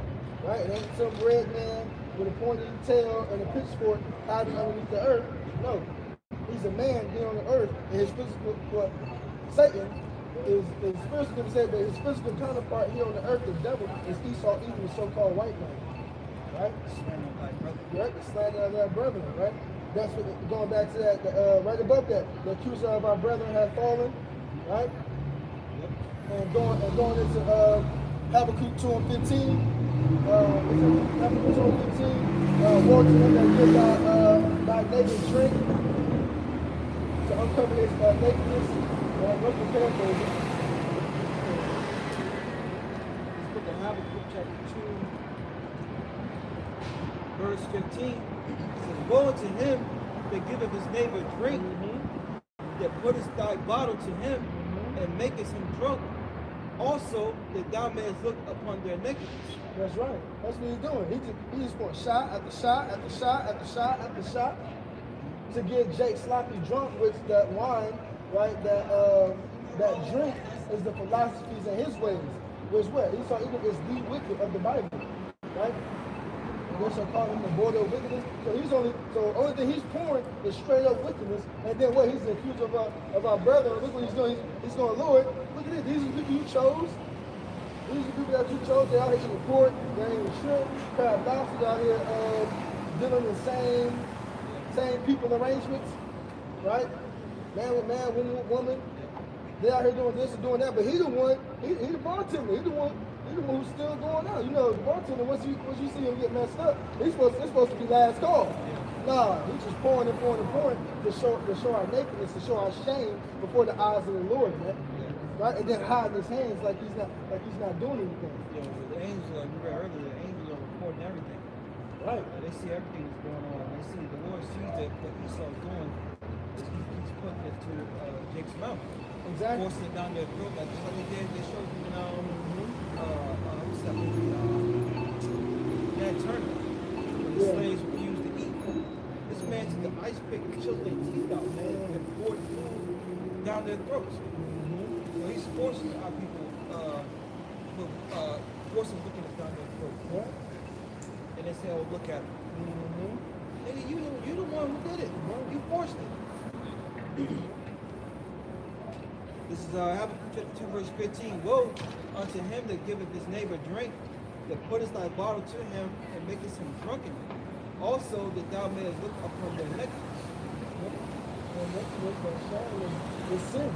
right? It ain't some red man with a pointed tail and a pitchfork hiding underneath the earth. No. He's a man here on the earth, and his physical, Satan is spiritual, going to say, but his physical counterpart here on the earth, the devil, is Esau, even the so-called white man. Right? Right? The slander of our brethren, right? That's what, going back to that, right above that, the accuser of our brethren had fallen, right? And going into Habakkuk 2 and 15, Habakkuk 2 and 15, woe to them that give thy neighbor drink to uncover his nakedness. What's the paraphrase? This book of Habakkuk chapter 2, verse 15, it says, woe to him that giveth his neighbor drink, that puttest thy bottle to him, and makest him drunk, also that thou mayest look upon their nakedness. That's right. That's what he's doing. He just going shot after shot after shot after shot after shot to get Jake sloppy drunk with that wine, right? That drink is the philosophies and his ways. Which what? He saw even is the wicked of the Bible, right? They shall call him the border of wickedness. So the only thing he's pouring is straight up wickedness. And then what? He's the accuser of our brethren. Look what he's doing. He's going, Lord, look at this. These are the people you chose. These are the people that you chose. They out here eating pork, they ain't eating shrimp, crab, lobsters out here dealing with the same people arrangements, right? Man with man, woman with woman. They out here doing this and doing that, but he the one. He the bartender. He the one who's still going out. You know, the bartender, once you see him get messed up, it's supposed to be last call. Nah, he's just pouring and pouring and pouring to show our nakedness, to show our shame before the eyes of the Lord, man. Right? And then hiding his hands like he's not doing anything. Yeah, the angels, like we read earlier, the angels are recording everything. Right. They see everything that's going on. They see the Lord sees that what Esau's doing is he's putting it to Jake's mouth. Exactly. Forcing it down their throat. Like just like they did, they showed you what's that movie? Nat Turner. When the slaves refused to eat. This man took the ice pick and chilled their teeth out, man, and poured food down their throats. So he's forcing our people, forcing wickedness down their throats. Yeah. And they say, oh, look at him. Nigga, you the one who did it. You forced it. This is Habakkuk 52 verse 15. Woe unto him that giveth his neighbor drink, that putteth thy bottle to him, and maketh him drunken. Also that thou mayest look upon their necklace. And what's showing is sin.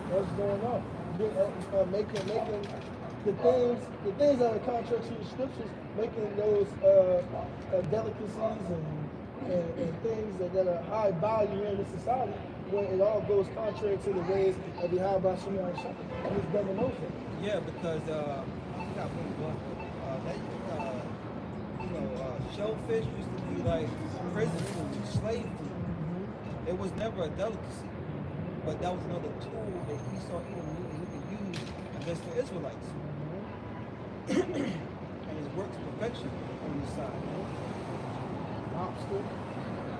What's going on? Making the things that are contrary to the scriptures, making those delicacies and things that are high value in the society, when it all goes contrary to the ways of the Yahweh Shema and Shema. And this devil knows that. Yeah, because I forgot what it was, but shellfish used to be like prison food, slave food. It was never a delicacy, but that was another tool that Esau he could use against the Israelites. And his work to perfection on his side. Lobster.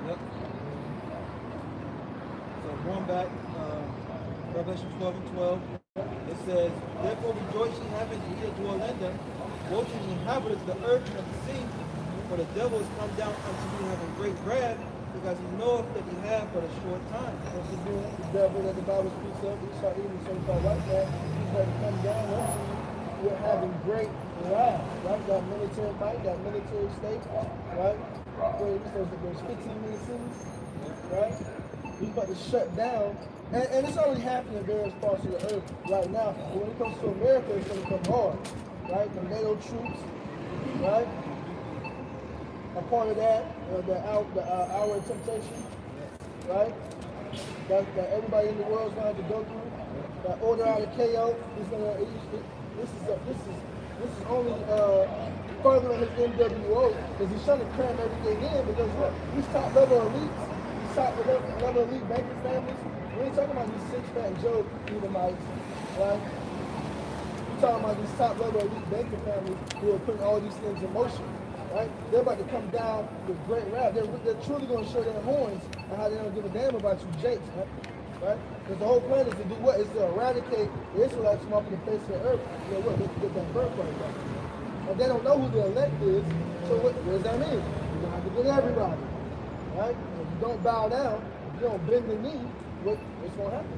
Yep. So going back, Revelation 12 and 12, it says, therefore rejoice ye heavens, and ye that dwell in them. Woe to the inhabitants of the earth and of the sea, for the devil is come down unto you having great wrath, because he knoweth that he hath but a short time. What's he doing? The devil that the Bible speaks of, he start eating so-called like that, he's going to come down unto you. We're having great wrath, right? That military might, that military state, right? Where there's 15 million cities, right? He's about to shut down. And it's already happening in various parts of the earth right now. But when it comes to America, it's going to come hard, right? The NATO troops, right? A part of that, the hour of temptation, right? That everybody in the world is going to have to go through. That order out of KO is going to. This is only furthering his NWO because he's trying to cram everything in. Because look, these top level elites, these top level elite banking families. We ain't talking about these six-pack Joe Edomites, right? We're talking about these top level elite banking families who are putting all these things in motion, right? They're about to come down with great wrath. They're truly going to show their horns and how they don't give a damn about you Jakes, right? Because the whole plan is to do what? Is to eradicate the Israelites from off the face of the earth. You know what? They get that birthright back. And they don't know who the elect is, so what does that mean? You're going to have to get everybody, right? If you don't bow down, if you don't bend the knee, what's going to happen?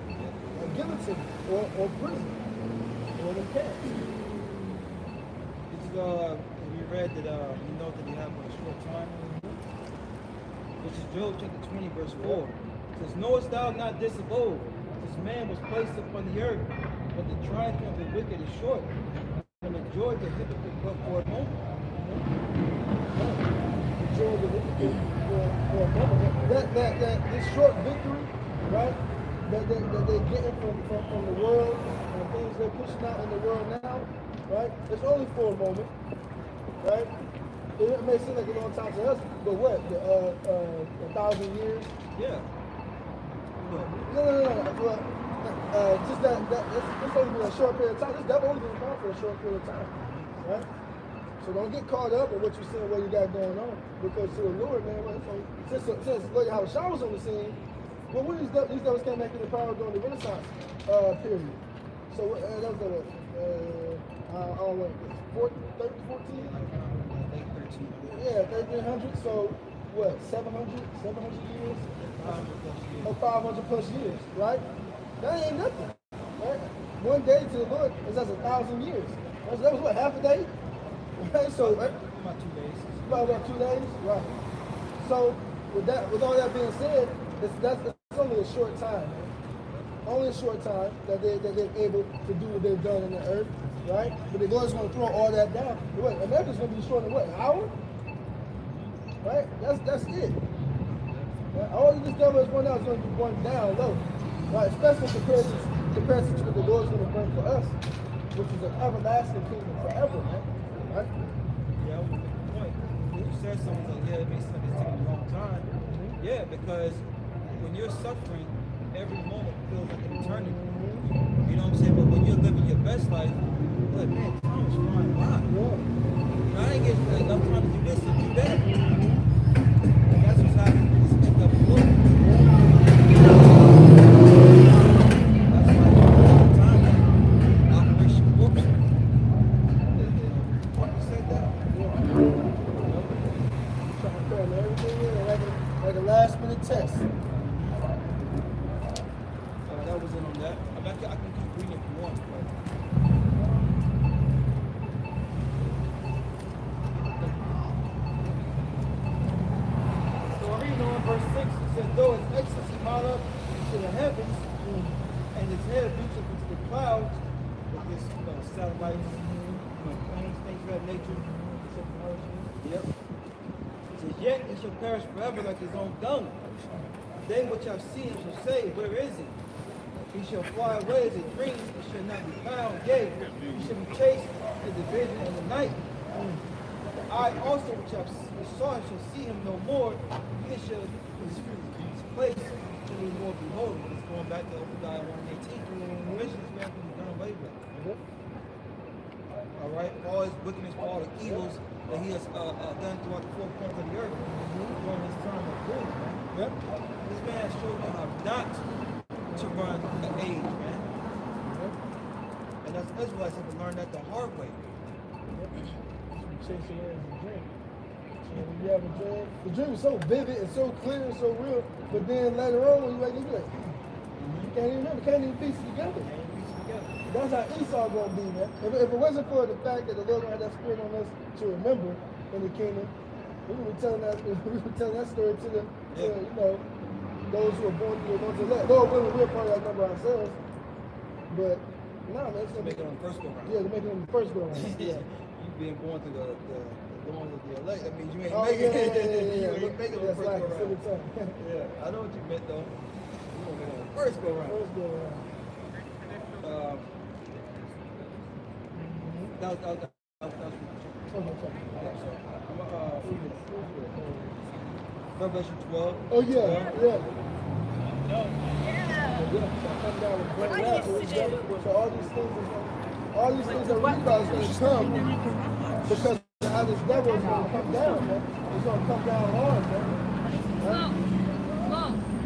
Or guillotine, or prison, or them camps. This is, we read that you know that you have a short time. This is Job chapter 20, verse 4. It says, knowest thou not this of old? This man was placed upon the earth, but the triumph of the wicked is short, and the joy of the hypocrite but for a moment. The joy of the hypocrite for a moment. This short victory, right? That they're getting from the world and the things they're pushing out in the world now, right? It's only for a moment, right? It may seem like a long time to us, but what? 1,000 years? Yeah. No. Just it's only been a short period of time. This devil only been around for a short period of time, right? So don't get caught up in what you're seeing, what you got going on, because to the Lord, man, since Lord Yahweh was on the scene, well, when these devils came back into power during the Renaissance period. So that was I don't know, 14? Yeah, 1300. So what? 700 years? 500 plus years, right? That ain't nothing, right? One day to the Lord is as 1,000 years. That was what, half a day? Okay, so About 2 days. About 2 days, right? So with all that being said, it's only a short time, man. Only a short time that they're able to do what they've done in the earth, right? But the Lord's going to throw all that down. What? America's going to be destroyed in what? An hour? Right? That's it. Right? All of this devil is going out is going to be going down low, right? Especially compared to what the Lord's going to bring for us, which is an everlasting kingdom forever, man. Right? Yeah, I want to make a point. You said something like, yeah, it makes sense it's taking a long time. Yeah, because when you're suffering, every moment feels like an eternity. You know what I'm saying? But when you're living your best life, you're like, man, time is flying by. You know, I ain't getting enough time to do this and do that. And that's what's happening with this end up book. That's why you know, all the time, like, Operation Warp Speed. What you said that? Trying to cram everything in like a last minute test. That was in on that. I mean, I can keep reading if you want. But... So I'm reading on verse 6. It says, though his excellency mount up to the heavens, and his head reaches up into the clouds, with this, satellites, planes, things of that nature. Yep. It says, yet he shall perish forever like his own dung. They which have seen him shall say, where is he? He shall fly away as a dream, he shall not be found. Yea, he shall be chased as a vision in the night. I also which saw him shall see him no more. He shall his place shall be more behold. It's going back to Obadiah 1:18. Visions man can be done away with. All right, all his wickedness, all the evils that he has done throughout the 4 corners of the earth during his time of rule. Yep. This man has showed you how not to run the age, man. And that's Israelites have to learn that the hard way. Chase your ass a dream. So when you have a dream, the dream is so vivid and so clear and so real, but then later on when you wake up, you like, you can't even remember, can't even piece it together. That's how Esau gonna be, man. If it wasn't for the fact that the Lord had that spirit on us to remember in the kingdom, we would be telling that story to the you know, those who are born through the ones elect. Lord willing, we're part of that number ourselves. But nah, man, it's gonna make it on the first go round. Yeah, to make it on the first go round. Yeah. You being born through the ones of the elect, that means you ain't making it. You ain't making it on the first like go round. Yeah, I know what you meant though. You gonna make it on the first go round. First go round. That was yeah, so Revelation 12. Oh yeah, yeah. No. Come down with great wrath. So all these things that we about is going to come because how this devil is going to come down, man. It's going to come down hard, man. Right?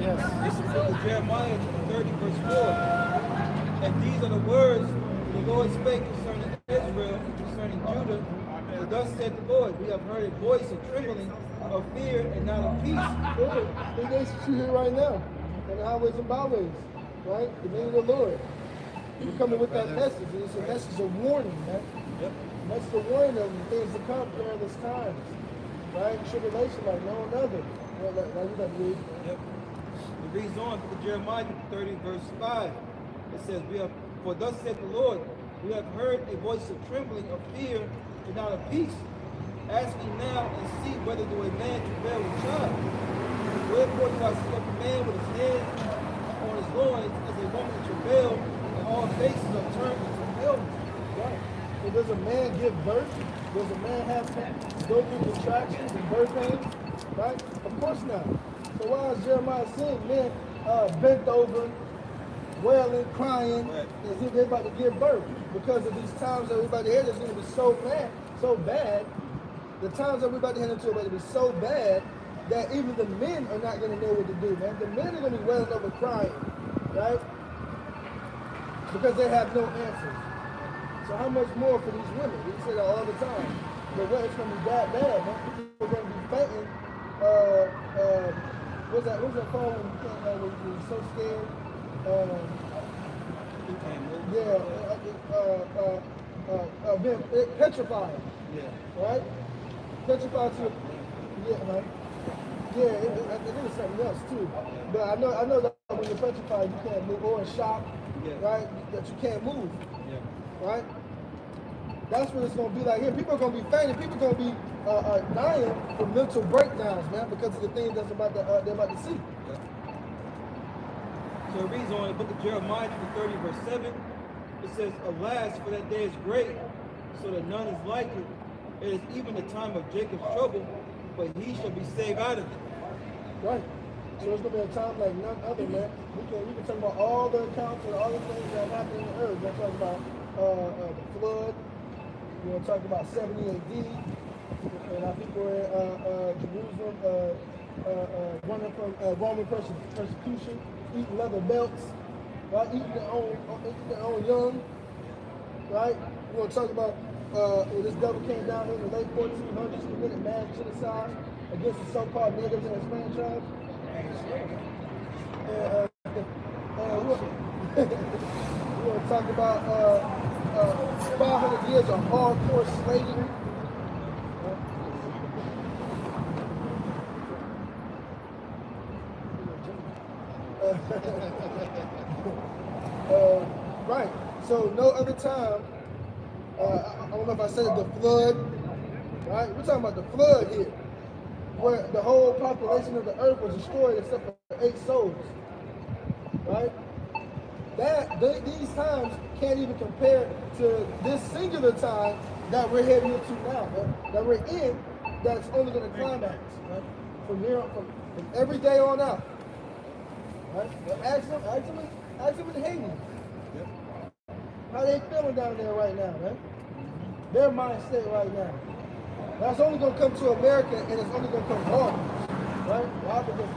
Yes. This is the Jeremiah 30 verse 4. And these are the words the Lord spake concerning Israel and concerning Judah. For thus said the Lord, we have heard a voice of trembling, of fear, and not of peace. They shoot here right now. On the highways and byways. Right? The name of the Lord. We're coming with that message. And it's a message of warning, man. Yep. A message of warning of things to come during this times. Right? Tribulation like no other. Like you got to read. Yep. It reads on to Jeremiah 30 verse 5. It says, for thus said the Lord, we have heard a voice of trembling, of fear, and not of peace. Ask me now and see whether do a man travail with child. Wherefore do I see up a man with his hand on his loins as a woman in travail, and all faces are turned into paleness. Right. So does a man give birth? Does a man have to go through contractions and birth pains? Right? Of course not. So why is Jeremiah saying men bent over, wailing, crying, as if they're about to give birth? Because of these times that we're about to head is going to be so bad. The times that we're about to head into are about to be so bad that even the men are not going to know what to do, man. The men are going to be wailing over, crying, right? Because they have no answers. So how much more for these women? We say that all the time. But what it's going to be that bad, man. People are going to be fainting. What's that called when you can't, when you're so scared? Being petrified. Yeah. Right? Petrified to, yeah, right? Yeah, I think it's something else too. But I know that when you're petrified, you can't move, or in shock, right? That you can't move. Yeah. Right? That's what it's going to be like here. People are going to be fainting. People are going to be dying from mental breakdowns, man, because of the things that's they're about to see. Yeah. So it reads on the book of Jeremiah 30 verse 7. It says, alas, for that day is great, so that none is like it. It is even the time of Jacob's trouble, but he shall be saved out of it. Right. So it's gonna be a time like none other, man. We can talk about all the accounts and all the things that happened in the earth. We're talking about the flood. We're gonna talk about 70 AD, and our people were in Jerusalem, running from Roman persecution, eating leather belts, right? Eating their own young, right? We're gonna talk about when this devil came down here in the late 1400s, committed mass genocide against the so-called natives and Hispanic tribes. And we're going to talk about 500 years of hardcore slavery. Right. So no other time. I don't know if I said it, the flood. Right. We're talking about the flood here, where the whole population of the earth was destroyed except for 8 souls. Right? These times can't even compare to this singular time that we're heading into now, right? That we're in, that's only going to climax, right? From here on, from every day on out. Right? But ask them in Haiti. How they feeling down there right now, right? Their mindset right now. That's only going to come to America, and it's only going to come hard, right? Why? Because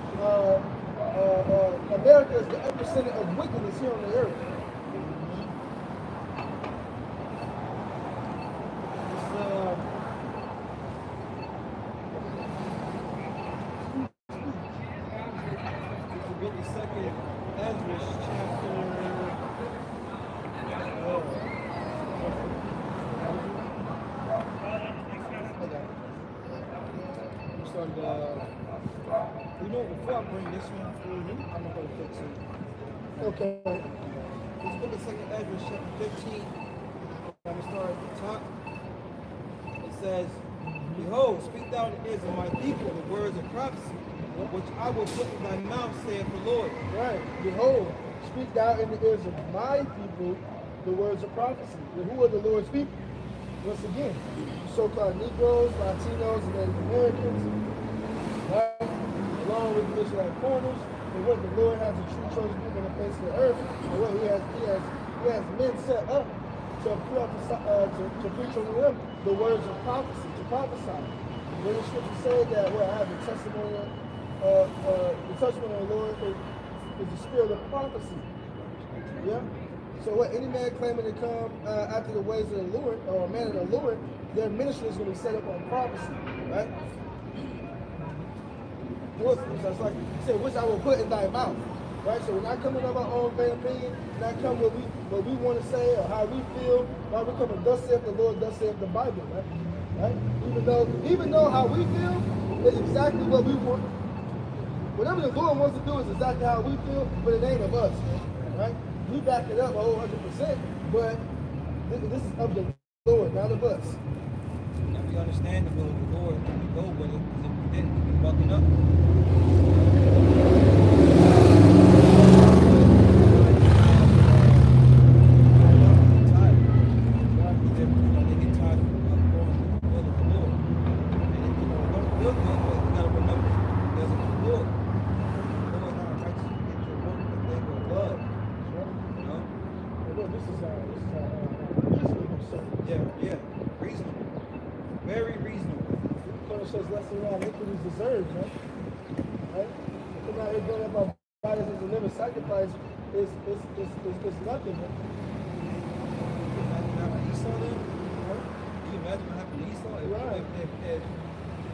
America is the epicenter of wickedness here on the earth. Before I bring this one, I'm going to go to 15. Okay. Let's look at 2nd Ezra chapter 15. I'm going to start at the top. It says, Behold, speak thou in the ears of my people the words of prophecy, which I will put in thy mouth, saith the Lord. Right. Behold, speak thou in the ears of my people the words of prophecy. And who are the Lord's people? Once again, so-called Negroes, Latinos, and Native Americans, right? Along with the Israelite foreigners, and what the Lord has a true chosen people on the face of the earth, and what He has men set up to preach over them the words of prophecy, to prophesy. When the scripture said that, well, I have the testimony of the Lord is the spirit of prophecy. Yeah. So what any man claiming to come after the ways of the Lord, or a man of the Lord, their ministry is going to be set up on prophecy, right? That's like you said, which I will put in thy mouth, right? So we're not coming of our own vain opinion, not coming what we want to say or how we feel, right? We're coming, thus saith the Lord, thus saith the Bible, right? Even though how we feel is exactly what we want. Whatever the Lord wants to do is exactly how we feel, but it ain't of us, right? We back it up 100%, but this is of the Lord, not of us. And we understand the will of the Lord, and we go with it, because if we didn't, we'd be bucking up. Yeah, reasonable. Very reasonable. Says less than our iniquities deserved, right? Right? Come out here going up our bodies as a living sacrifice is nothing, man. Can you imagine what happened to Esau then? Can you imagine what happened to Esau?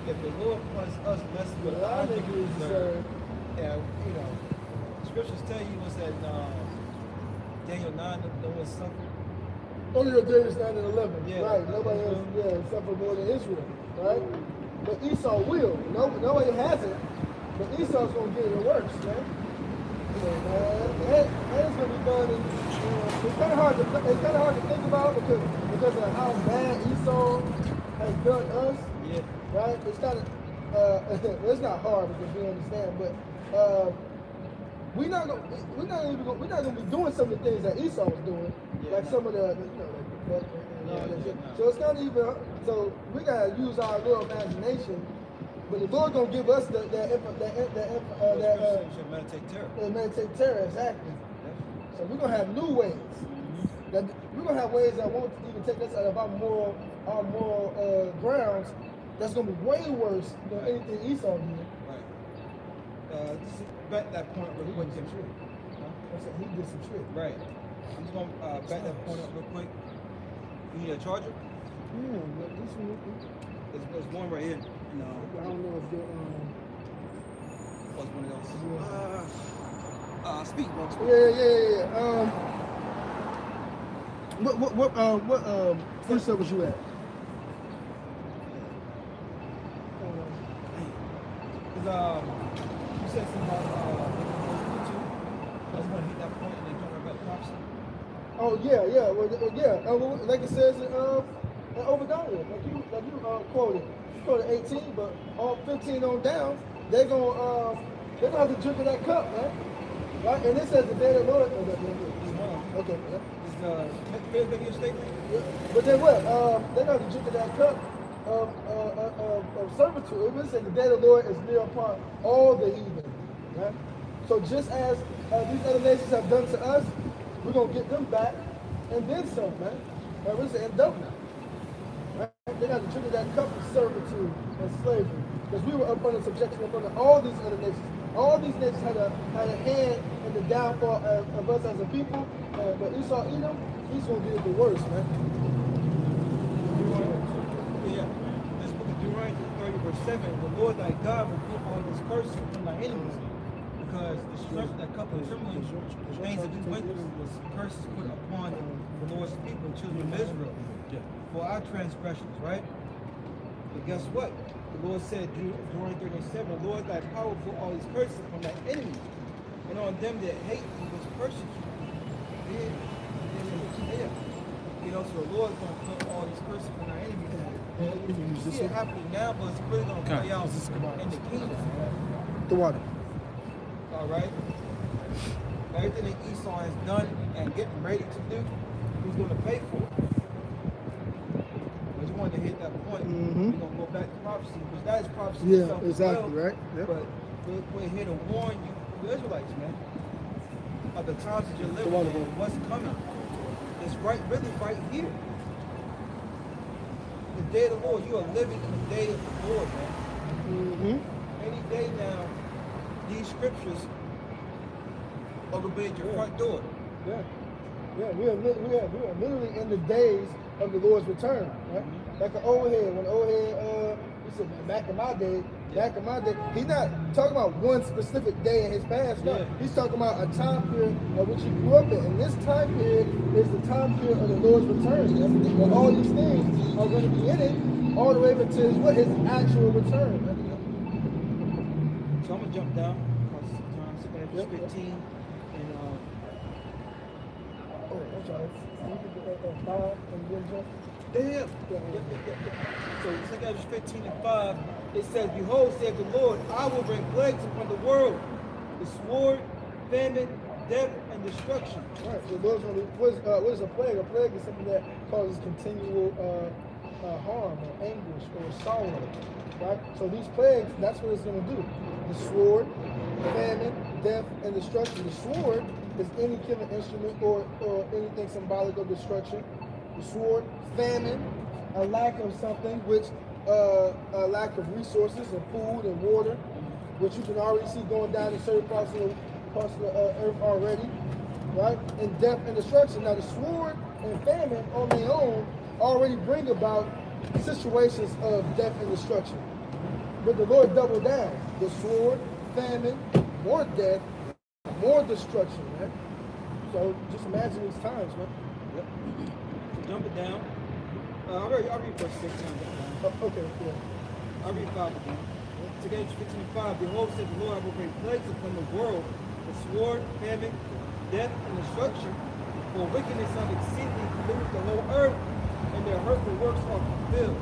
If the Lord was us blessed with our iniquities deserved, scriptures tell you was that Daniel 9, no one suffered. Only the Daniel 9 and 11, yeah, right? Nobody else suffered more than Israel, right? But Esau will. Nobody hasn't. But Esau's going to get it worse, man. And it's going to be done. It's kind of hard to think about because of how bad Esau has done us. Yeah. Right? It's kind of it's not hard because we understand, but we're not gonna be doing some of the things that Esau was doing, like some of the But, so it's not even. So we gotta use our little imagination. But the Lord gonna give us should meditate terror. meditate terror, exactly. So we're gonna have new ways. That we're gonna have ways that won't even take us out of our moral grounds. That's gonna be way worse than anything Esau did. Right. Just back that point real quick. He did some shit. Right. I'm just gonna back that point up real quick. You need a charger? Yeah, but this one. There's one right here. No. I don't know if you're What's one of those? Speak, bro. Yeah. What first service you at? Because you said something about YouTube. I was going to hit that point and then talk about prophecy. Oh yeah. Well, like it says in Obadiah, like you quoted. You quoted 18, but all 15 on down, they're gonna have to drink of that cup, man. Right? And it says the day of the Lord. Okay. Make your statement. Yeah. But then what? They're gonna have to drink of that cup of servitude. It will say the day of the Lord is near upon all the heathen. Right? So just as these other nations have done to us, we're gonna get them back and then some, man. Right? We're saying double now. Right? They got to drink of that cup of servitude and slavery. Because we were up under subjection up under all these other nations. All these nations had a hand in the downfall of us as a people. But Esau Edom, he's gonna get it the worst, man. Yeah. This book of Deuteronomy 30 verse 7, the Lord thy God will put all this curse upon thy enemies. Because the strength that couple of trembling things that we went through was curses put upon the Lord's people, children of Israel, for our transgressions, right? But guess what? The Lord said, Deuteronomy 37, the Lord thy power put all these curses upon thy enemies, and on them that hate thee was persecuted. Yeah. You know, so the Lord's going to put all these curses upon our enemies. And you see it happening now, but it's really going to play out in the kingdom. The water. All right? Everything that Esau has done and getting ready to do, who's going to pay for it? I just wanted to hit that point. We're going to go back to prophecy, because that is prophecy itself as exactly, well. right? Yep. But we're here to warn you, the Israelites, man, of the times that you're living in, what's coming. It's really right here. The day of the Lord. You are living in the day of the Lord, man. Any day now, these scriptures are going to be at your front door. Yeah, we are literally in the days of the Lord's return, right? Like an old head, when old head, he said, back in my day, he's not talking about one specific day in his past, no. He's talking about a time period of which he grew up in. And this time period is the time period of the Lord's return. Where all these things are going to be in it, all the way until his actual return. So I'm going to jump down, because sometimes it's going to be 15, and I'm sorry. Damn. So 2 15 and 5, it says, behold, saith the Lord, I will bring plagues upon the world, the sword, famine, death, and destruction. Right. So those are what is a plague? A plague is something that causes continual harm or anguish or sorrow. Right? So these plagues, that's what it's going to do. The sword, famine, death, and destruction. The sword is any killing instrument or anything symbolic of destruction. The sword, famine, a lack of something, which a lack of resources and food and water, which you can already see going down in certain parts of the earth already, right? And death and destruction. Now the sword and famine on their own already bring about situations of death and destruction. But the Lord doubled down. The sword, famine, more death, more destruction, man. So just imagine these times, man. Yep. So jump it down. I'll read verse 6 down. Okay, yeah. I'll read 5 again. Together 15 and 5. Behold, said the Lord, I will bring plagues upon the world, the sword, famine, death, and destruction. For wickedness have exceedingly polluted the whole earth, and their hurtful works are fulfilled.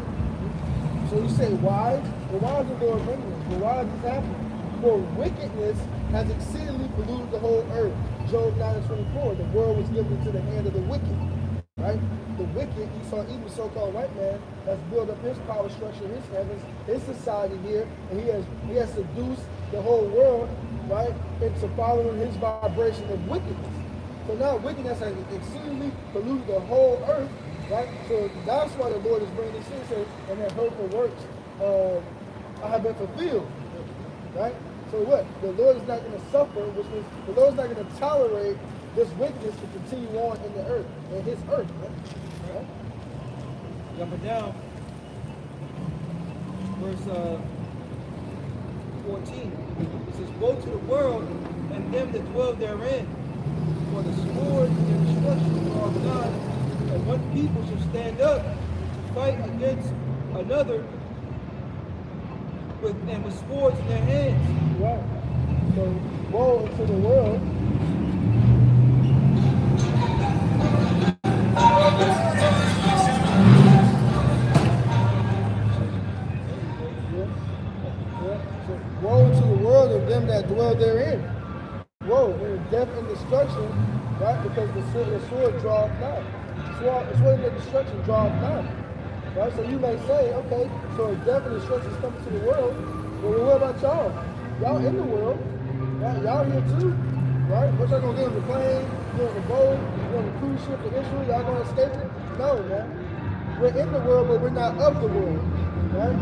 So you say, why? Well, why is the Lord bringing this? Well, why is this happening? For wickedness has exceedingly polluted the whole earth. Job 9 and 24, the world was given into the hand of the wicked, right? the wicked, Esau, even the so-called white man, has built up his power structure, his heavens, his society here, and he has seduced the whole world, right, into following his vibration of wickedness. So now wickedness has exceedingly polluted the whole earth, right? So that's why the Lord is bringing this in, says, and their hurtful works have been fulfilled, right? So what? The Lord is not going to suffer, which means the Lord is not going to tolerate this wickedness to continue on in the earth, in his earth, right? Jumping down, verse 14. It says, "Woe to the world and them that dwell therein, for the sword and destruction are of God, and one people shall stand up to fight against another with swords in their hands." Right. So woe to the world. So woe to the world of them that dwell therein. Woe, and death and destruction, right? Because the sword draweth nigh. The sword and destruction draweth nigh. Right? So you may say, okay, so if death and destruction is coming to the world, well, what about y'all? Y'all in the world, right? Y'all here too, right? What y'all gonna get on the plane, get on the boat, get on the cruise ship to Israel? Y'all gonna escape it? No, man. We're in the world, but we're not of the world, right?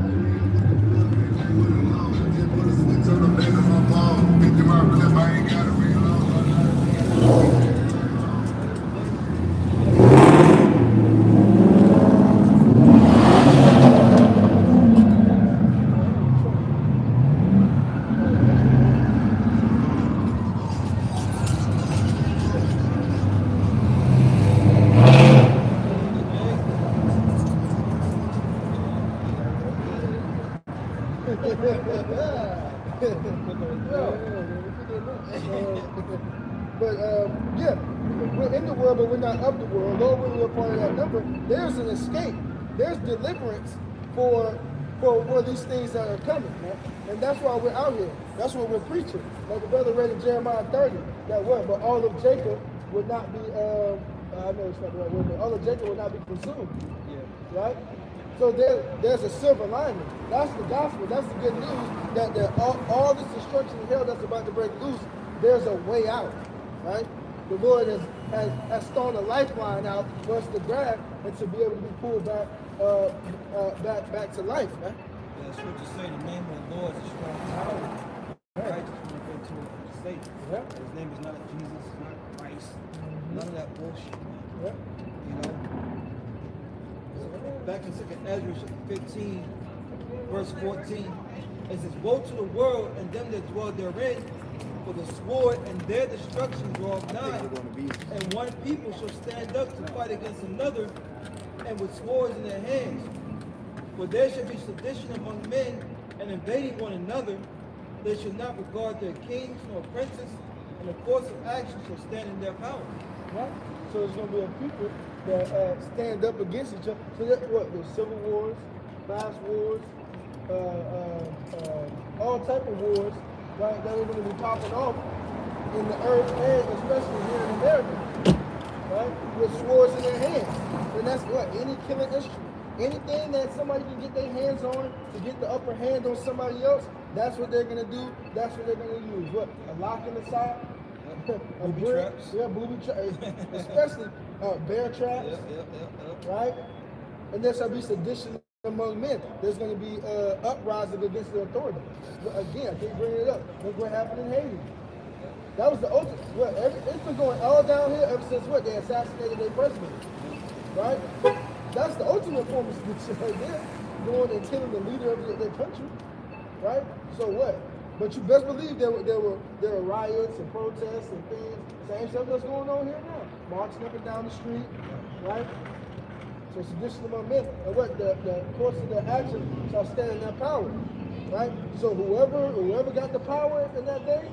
Yeah, we're in the world, but we're not of the world. Lord, when we're part of that number, there's an escape. There's deliverance for these things that are coming, man. And that's why we're out here. That's what we're preaching. Like the brother read in Jeremiah 30, that word, but all of Jacob would not be, I know it's not the right word, but all of Jacob would not be consumed. Yeah. Right? So there's a silver lining. That's the gospel. That's the good news. That all this destruction and hell that's about to break loose, there's a way out, right? The Lord has thrown a lifeline out for us to grab and to be able to be pulled back to life, right? Yeah, the scriptures say the name of the Lord is a strong tower. Righteous will go to it and safe. Yeah. His name is not Jesus, not Christ. None of that bullshit, man. Yeah. You know? Back in 2nd Ezra 15, verse 14, it says, "Woe to the world and them that dwell therein, for the sword and their destruction draweth nigh, and one people shall stand up to fight against another, and with swords in their hands. For there shall be sedition among men, and invading one another. They shall not regard their kings nor princes, and the course of action shall stand in their power." Right? So there's going to be a people that stand up against each other. So that's what? There's civil wars, mass wars, all type of wars, right, that are going to be popping off in the earth and especially here in America, right, with swords in their hands. And that's what? Any killing instrument. Anything that somebody can get their hands on to get the upper hand on somebody else, that's what they're going to do. That's what they're going to use. What? A lock in the side? A Booby brick? traps. Yeah, booby traps. Especially bear traps, right? And there shall be sedition among men. There's going to be uprising against the authority. But again, I keep bringing it up. Look what happened in Haiti. That was the ultimate. What, it's been going all downhill ever since what? They assassinated their president, right? That's the ultimate form of sedition right there. Going and killing the leader of their country, right? So what? But you best believe there were riots and protests and things. Same stuff that's going on here now. Marching up and down the street, right? So sedition among men. And what? The course of their action shall stand in their power, right? So whoever got the power in that day,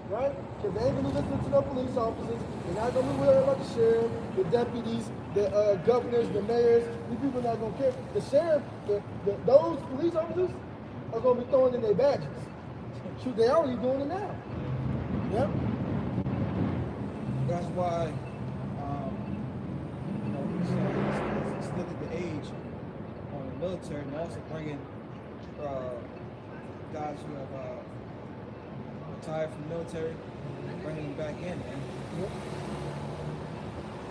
right? Because they ain't gonna be listening to no police officers. They're not gonna be worried about the sheriff, the deputies, the governors, the mayors. These people are not gonna care. The sheriff, those police officers are gonna be throwing in their badges. Shoot, they're already doing it now. Yep. That's why, you know, military, and also bringing guys who have retired from the military, bringing them back in, man. Yep.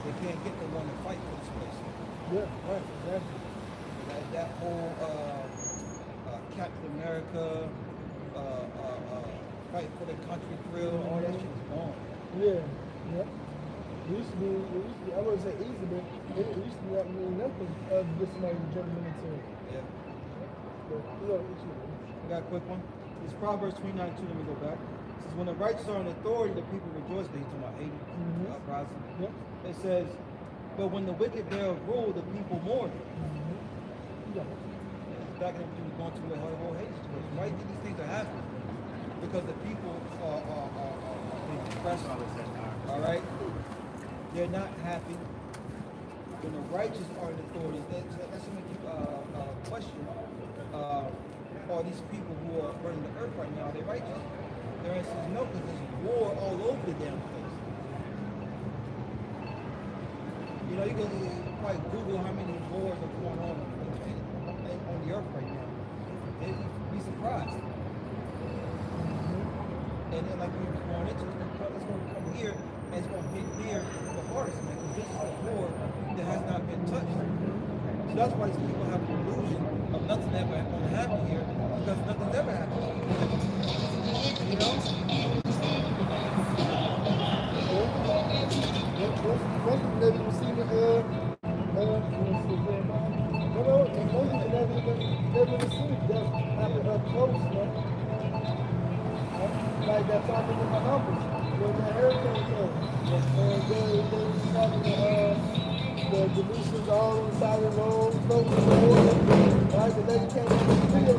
They can't get the one to fight for this place. Yeah, right, exactly. That whole Captain America, fight for the country thrill, all that shit is gone. Yeah, yeah. It used to be, I wouldn't say easy, but it used to be not mean nothing to get somebody to join the military. Yeah. But, I got a quick one. It's Proverbs 29:2. Let me go back. It says, when the righteous are in authority, the people rejoice. He's talking about 80, uprising. Yep. It says, but when the wicked bear rule, the people mourn. Yeah. It's back in what you were going to with the whole hate situation. Why do you think these things are happening? Because the people are being oppressed. All right? They're not happy. When the righteous are in authority, that's going to make you question, all these people who are running the earth right now, are they righteous? Their answer is no, because there's war all over the damn place. You know, you can probably Google how many wars are going on the earth right now. They'd be surprised. And then, like we were going into, it's going to come here, and it's going to hit here the hardest, man, because this is a war that has not been touched. So that's why these people have the illusion of nothing ever going to happen here, because nothing's ever happened. You know? Most people never even seen it, most people never even seen it happen up close, man. Like that talking in the numbers when the hurricane came. And they was talking the Venetians all on the side of the road, floating the road. Right? The lady came on the video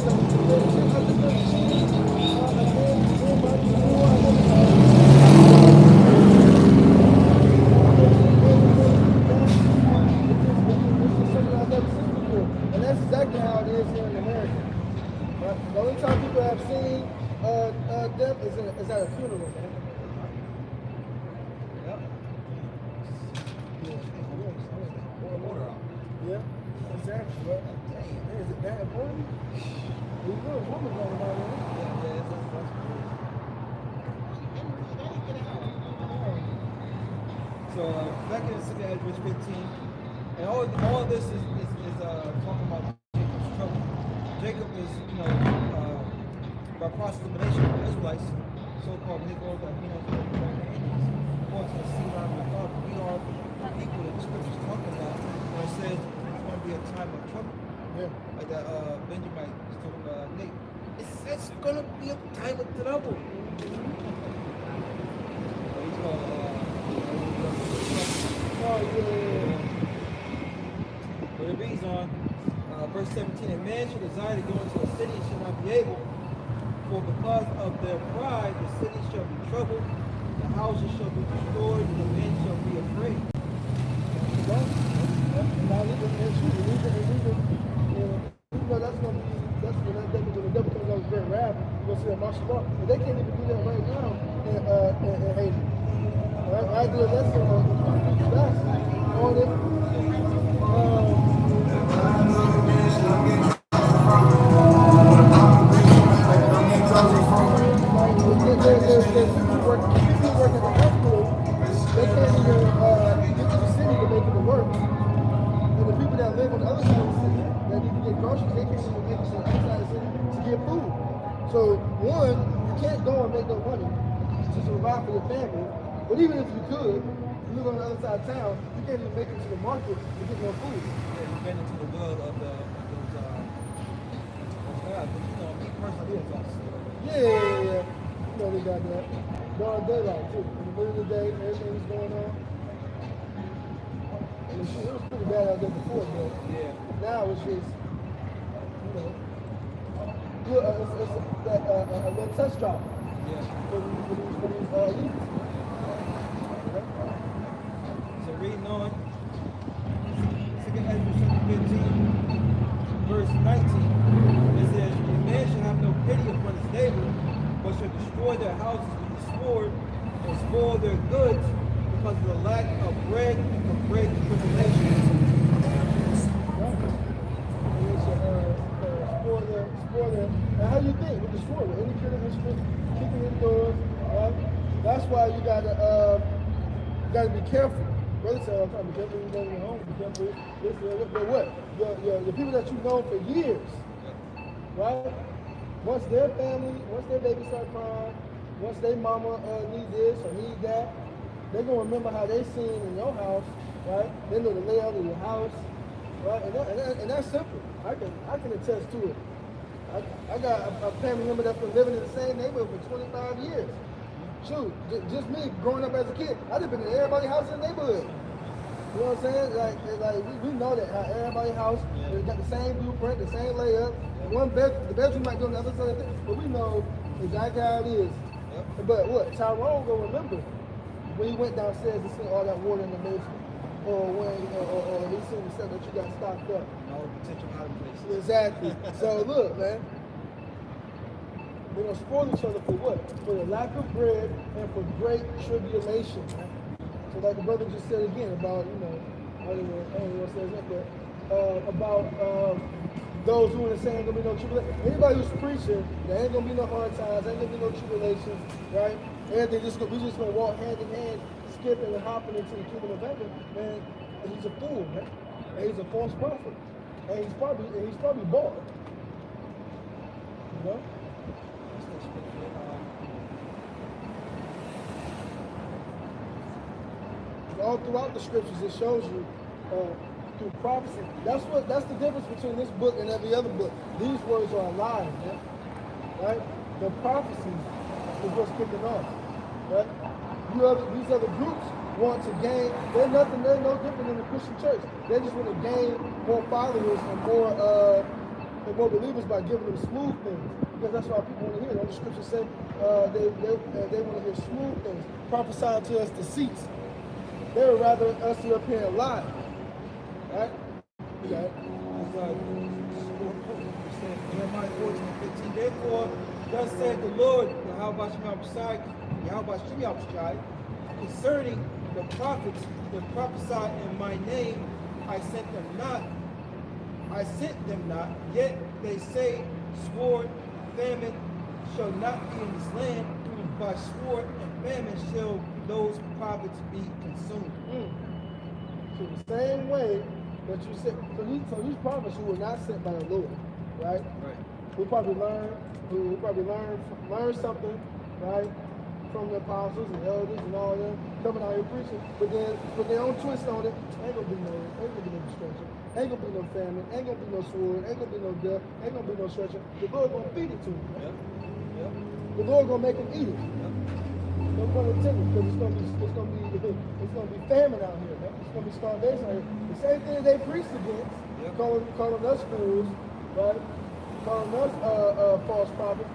and that's exactly how it is here in America. Right? The only time people have seen death is at a funeral, man. Yep. Yeah, exactly. Well, dang, is it that important? We know a woman running around there. So back in the city at verse 15, and all of this is talking about Jacob's trouble. Jacob is, by process of elimination of the Israelites, so-called Negroes, Latinos, and Indians, according to the seed line of the Father, we are the people that the scripture is talking about when it says it's going to be a time of trouble. Yeah. Like that Benjamin was talking about Nate. It's going to be a time of trouble. But it reads on verse 17, a man should desire to go into a city and should not be able, for because of their pride the city shall be troubled, the houses shall be destroyed, and the men shall be afraid. That's when the devil comes out with great wrath. You're going to see that martial law. But they can't even do that right now in Haiti. Right there, that's on it. People work at the hospital, they can't even get to the city to make it work. And the people that live on the other side of the city that need to get groceries, they can't even make it to the other side of the city to get food. So one, you can't go and make no money to survive for your family. But even if you could, you live on the other side of town, you can't even make it to the market to get no food. Yeah, you've been into the world of those guys, but me personally, it's awesome. Yeah. You know they got that. Broad daylight too. In the middle of the day, everything was going on. And it was pretty bad out there before, but now it's just, it's a little test job. Yeah. For these leaders. So reading on, 2 Ezra 15, verse 19, it says, a man should have no pity upon his neighbor, but should destroy their houses with the sword and spoil their goods because of the lack of bread and for great tribulation. you gotta be careful. Brother said all the time, be careful when you go to your home, be careful this, but what? The people that you've known for years, right? Once their family, once their baby start crying, once their mama need this or need that, they're gonna remember how they seen in your house, right? They know the layout of your house, right? And that's simple. I can attest to it. I got a family member that's been living in the same neighborhood for 25 years. Shoot, just me growing up as a kid, I've been in everybody's house in the neighborhood. You know what I'm saying? Like we know that how everybody's house, they got the same blueprint, the same layout. The bedroom might be on the other side of it, but we know exactly how it is. But what? Tyrone gonna remember when he went downstairs to see all that water in the basement, or when he seen the stuff that you got stocked up. And all the potential hiding places. Exactly. So look, man, we're gonna spoil each other for what? For the lack of bread and for great tribulation. Man. So like the brother just said again about, I don't know what says that, but about those who are saying ain't gonna be no tribulation. Anybody who's preaching, there ain't gonna be no hard times, ain't gonna be no tribulations, right? Everything we just gonna walk hand in hand, skipping and hopping into the kingdom of heaven, man. He's a fool, man. And he's a false prophet. And he's probably bought. You know? All throughout the scriptures, it shows you through prophecy. That's the difference between this book and every other book. These words are alive, man. Right? The prophecies is what's kicking off. Right? These other groups want to gain. They're no different than the Christian church. They just want to gain more followers and more believers by giving them smooth things. Because that's why people want to hear it. All the scriptures say they want to hear smooth things. Prophesying to us deceits. They would rather us here up here and lie. Right? Okay. It's like Jeremiah 14:15. Therefore, thus said the Lord, Yahweh Shai, concerning the prophets that prophesied in my name, I sent them not, yet they say, sword, famine shall not be in this land, by sword and famine shall those prophets be consumed. So the same way that you said, so these prophets who were not sent by the Lord, right? Right. We probably learn something, right, from the apostles and elders and all them coming out here preaching, but then with their own twist on it, ain't gonna be no destruction, ain't gonna be no famine, ain't gonna be no sword, ain't gonna be no death, ain't gonna be no stretching. The Lord gonna feed it to them. Right? Yep. The Lord gonna make them eat it. No pun intended, because it's gonna be famine out here, man. It's gonna be starvation out here. The same thing they preached against, calling us fools, right? Calling us false prophets.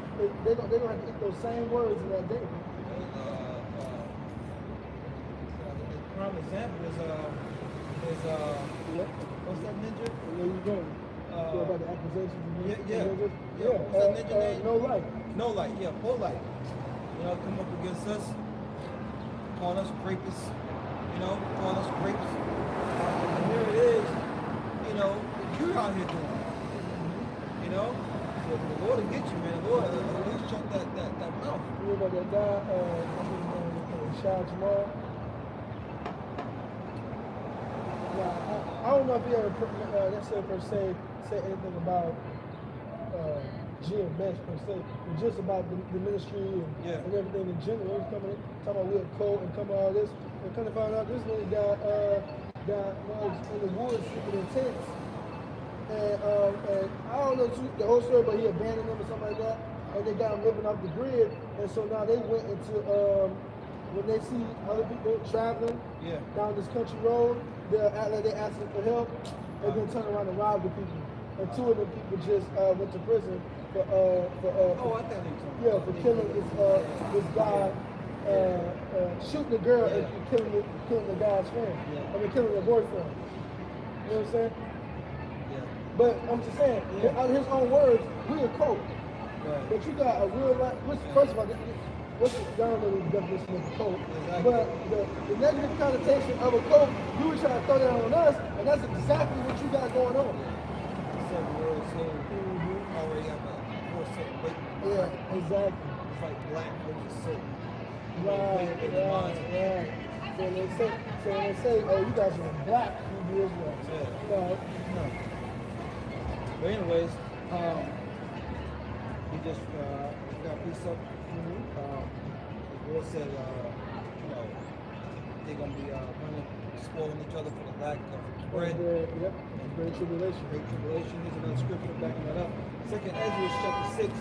They're gonna have to eat those same words in that day. A prime example is what's that ninja? Where you going? About the accusations. Yeah. What's that ninja name? No light. No light. Yeah, full light. Come up against us, call us rapists. Call us grapes. And here it is. You're out here doing it. So the Lord will get you, man. The Lord at least shut that mouth. You know about that guy, Shah Jamal? I don't know if he ever necessarily per se say anything about GMS per se, but just about the ministry and everything in general. He was coming in, talking about Will Cole and coming all this, and kind of found out this nigga got in the woods sleeping in tents. And I don't know the whole story, but he abandoned them or something like that, and they got him living off the grid. And so now they went into when they see other people traveling down this country road, they'll act like they're asking for help, and then turn around and rob the people. And two of the people just went to prison for killing this guy, shooting the girl and killing the guy's friend. Killing their boyfriend. You know what I'm saying? But I'm just saying, out of his own words, we a cult. Right. But you got a real life. First of all, what's the definition of a cult? Exactly. But the negative connotation of a cult, you were trying to throw that on us, and that's exactly what you got going on. Already have a more certain weight. Yeah, exactly. It's like black versus silk. Right. So when they say, oh, you guys are black Hebrew Israelites. Yeah. No. But anyways, we just got peace up. The Lord said, they're gonna be spoiling each other for the lack of bread. Yep. Great tribulation. Great tribulation. Here's another scripture backing that up. 2nd Ezra chapter 6,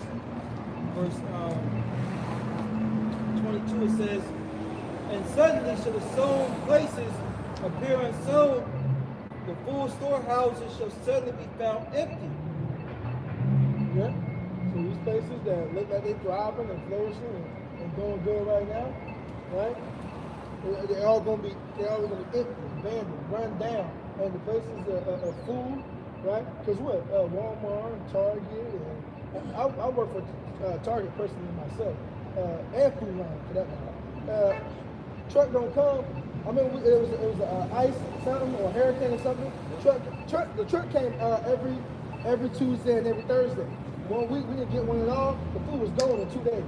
verse 22. It says, "And suddenly shall the sown places appear unsown; the full storehouses shall suddenly be found empty." Yeah. So these places that look like they're thriving and flourishing and going good right now, right? They're all gonna be empty, abandoned, run down, and the places are full, right? Because what? Walmart, Target, and I work for Target personally myself, and Food Line for that matter. Truck don't come. I mean, it was a ice something or a hurricane or something. The truck came every Tuesday and every Thursday. 1 week we didn't get one at all. The food was gone in 2 days.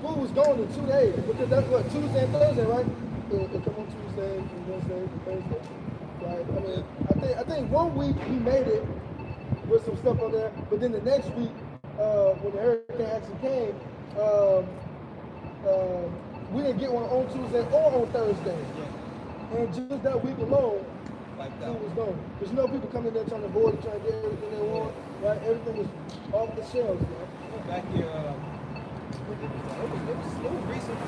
Food was gone in 2 days because that's what Tuesday and Thursday, right? It come on Tuesday, and Wednesday, and Thursday. Right? I mean, I think 1 week we made it with some stuff on there, but then the next week when the hurricane actually came, we didn't get one on Tuesday or on Thursday. And just that week alone, food was gone. There's no people coming in there trying to board and trying to get everything they want. Right? Everything was off the shelves. Right? Back here, it was recent.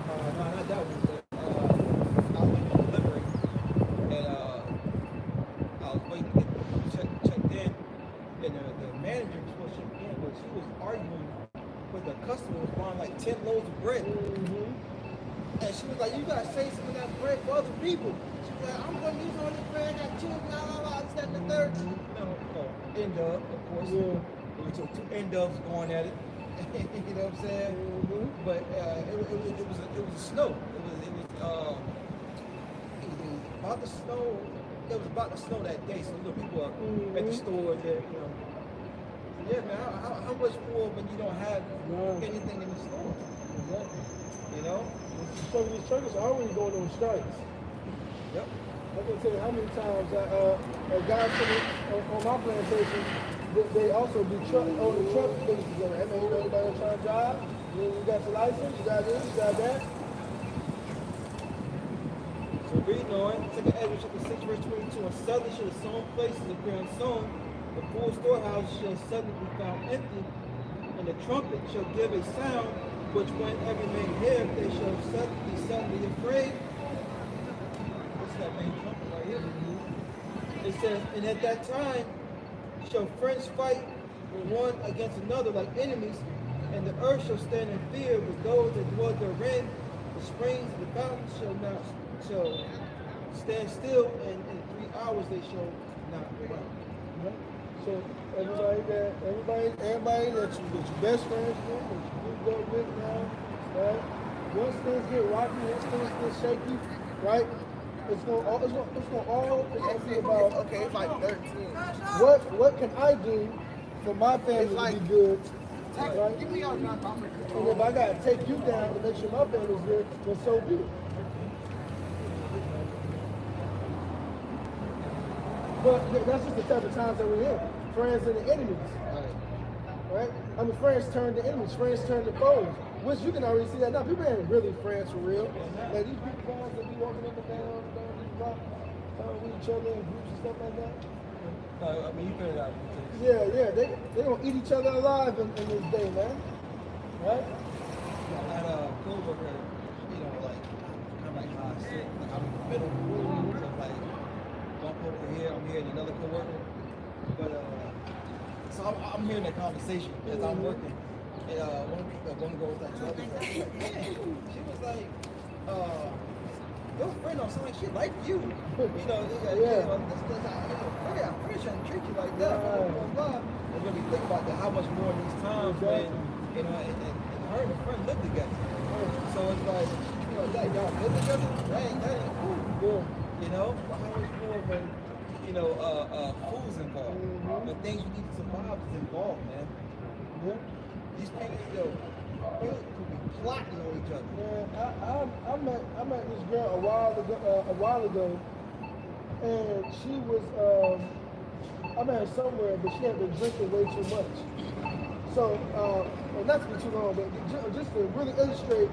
No, not that one. But, I was delivering, and I was waiting to get checked in, and the manager was supposed to check in, but she was arguing with the customer was buying like 10 loaves of bread. And she was like, "You gotta save some of that bread for other people." She was like, "I'm gonna use all this bread, I got children, this, that, and the third." End of course. So two end ups going at it. You know what I'm saying? But it was a snow. It was about to snow. It was about to snow that day. So people are at the store there, you know. Yeah, man. How much more when you don't have anything in the store? You know. So these churches are already going on strikes. Yep. I can tell you how many times guys on my plantation, they also do own the truck business together. I mean, everybody trying to drive. You got your license, you got this, you got that. So reading on, 2nd Ezra chapter 6, verse 22, "And suddenly shall the sown places appear unsown, the full storehouse shall suddenly be found empty, and the trumpet shall give a sound, which when every man hear, they shall be suddenly afraid." That main trumpet right here. It says, "And at that time shall friends fight one against another like enemies, and the earth shall stand in fear with those that dwell therein. The springs and the fountains shall stand still, and in 3 hours they shall not run." Right? So everybody that you best friends with, that you go with now, right? Once things get rocky, once things get shaky, right? It's gonna all be about it's like 13. what can I do for my family to be good, right? Give me your number. And if I gotta take you down to make sure my family's good, then so be it. But that's just the type of times that we're in. Friends and the enemies. Right? I mean, friends turn to enemies, friends turn to foes. Which you can already see that now. People ain't really friends for real. Like these people guys that be walking up and down these blocks with each other in groups and stuff like that. I mean, you figured it out. Yeah, they gonna eat each other alive in this day, man. Right? I had a co-worker, you know, like, kind of like how I sit, like I'm in the middle. So like, one co-worker here, I'm here, and another co-worker. But, so I'm hearing that conversation as I'm working. And one girl was like, she was like, your friend don't sound like she like you. You know, this I'm pretty trying to treat you like that. Blah, blah, blah. And really think about that, how much more in these times when, you know, and her and her friend live together. So it's like, you know, that y'all live together, that ain't cool. You know, but how much more when, you know, food's involved. When things you need to survive is involved, man. These people, They could be plotting on each other. Man, I met this girl a while ago, and she was I met her somewhere, but she had been drinking way too much. So, well, not to be too long, but just to really illustrate,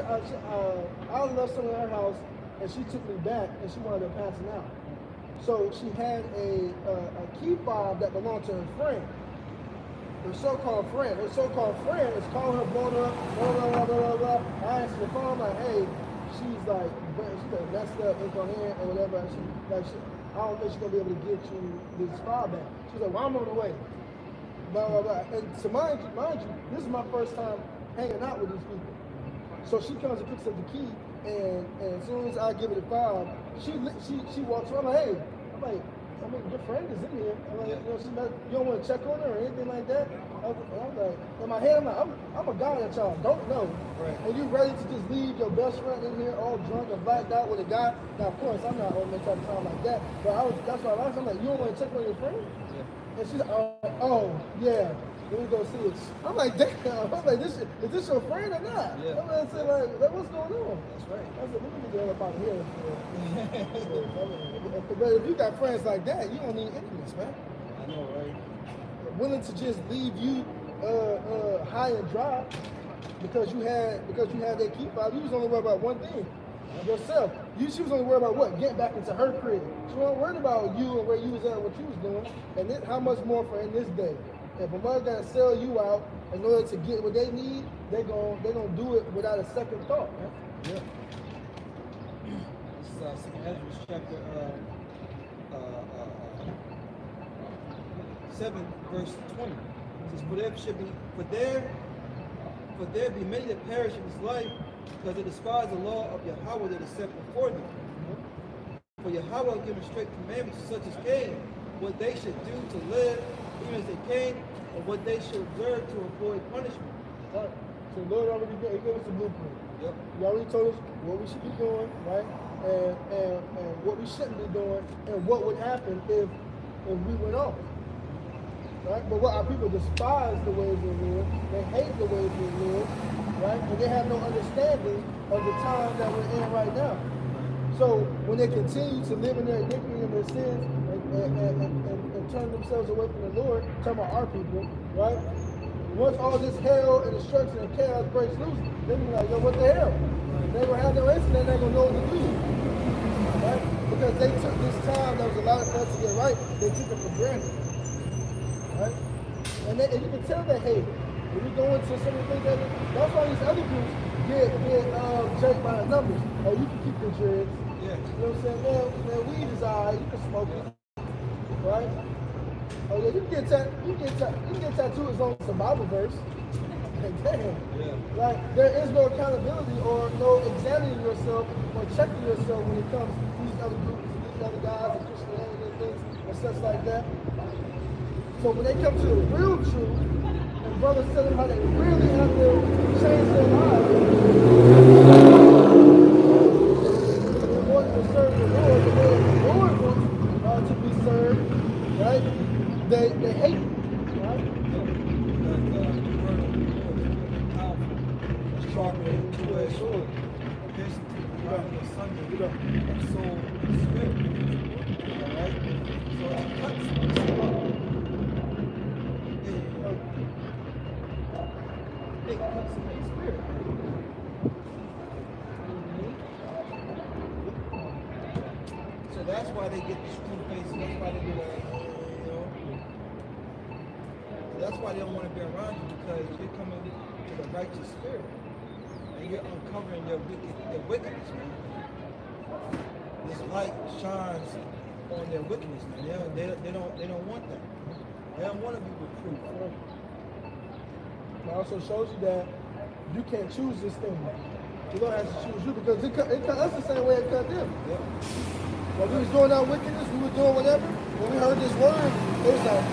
I left someone at her house, and she took me back, and she wanted to pass it out. So she had a key fob that belonged to her friend. Her so-called friend is calling her, blowing her up, blah, blah, blah, blah, blah, blah. I answered the phone, like, hey, she's like messed up, incoherent, or whatever. I don't think she's gonna be able to get you this fob back. She's like, well, I'm on the way. Blah, blah, blah. And so mind you, this is my first time hanging out with these people. So she comes and picks up the key, and as soon as I give her the fob, she walks around like, hey, I'm like, I mean, your friend is in here. I'm like, you don't want to check on her or anything like that? I'm like, in my head, I'm a guy that y'all don't know. Right. And you ready to just leave your best friend in here all drunk and blacked out with a guy? Now, of course, I'm not on that type of time like that. But that's why I asked. I'm like, you don't want to check on your friend? Yeah. And she's like, oh, yeah. Let me go see it. I'm like, damn. I'm like, is this your friend or not? Yeah. I'm like, what's going on? That's right. I said, let me get the hell up out of here. But if you got friends like that, you don't need enemies, man. I know, right? Willing to just leave you high and dry because you had that key fob. You was only worried about one thing, yourself. She was only worried about what? Getting back into her crib. She wasn't worried about you and where you was at, what you was doing, and then how much more for in this day. If a mother gotta sell you out in order to get what they need, they're gonna do it without a second thought, man. Yeah. This is 2 Ezra chapter 7, verse 20. It says, for there be many that perish in this life, because they despise the law of Yahweh that is set before them. For Yahweh will give them straight commandments to such as Cain, what they should do to live, even as they came, and what they should observe to avoid punishment. Right. So the Lord already gave us a blueprint. Yep. He already told us what we should be doing, right? And what we shouldn't be doing, and what would happen if we went off. Right? But what our people despise the ways we live, they hate the ways we live, right? And they have no understanding of the time that we're in right now. So when they continue to live in their iniquity and their sins and turn themselves away from the Lord, talking about our people, right? Once all this hell and destruction and chaos breaks loose, they be like, yo, what the hell? They gonna have no answer, they're not gonna know what to do. Right? Because they took this time that was allowed for us to get right, they took it for granted. Right? And you can tell that hate. When you go into some of the things that's why these other groups get judged by the numbers. Oh, you can keep your dreads. Yeah. You know what I'm saying? Man, weed is alright, you can smoke it. Right? Oh yeah, you can get tattooed as long as it's a Bible verse. Like, damn. Yeah. Like, there is no accountability or no examining yourself or checking yourself when it comes to these other groups and these other guys and Christianity and things and such like that. So when they come to the real truth, and brothers tell them how they really have to change their lives in order to serve the Lord the way the Lord wants to be served, right? They hate it, right? Sharper than a two-edged sword, piercing to the ground asunder of soul and spirit. Alright? So it cuts the soul. It cuts in the spirit. So that's why they get the screw face, and that's why they do that, you know. So that's why they don't want to be around you, because you're coming to the righteous spirit. And you're uncovering their wickedness, man. This light shines on their wickedness, man. They don't want that. They don't want to be reproved. It also shows you that you can't choose this thing. The Lord has to choose you because it cut us the same way it cut them. Yep. When we was doing our wickedness, we were doing whatever. When we heard this word, it was like,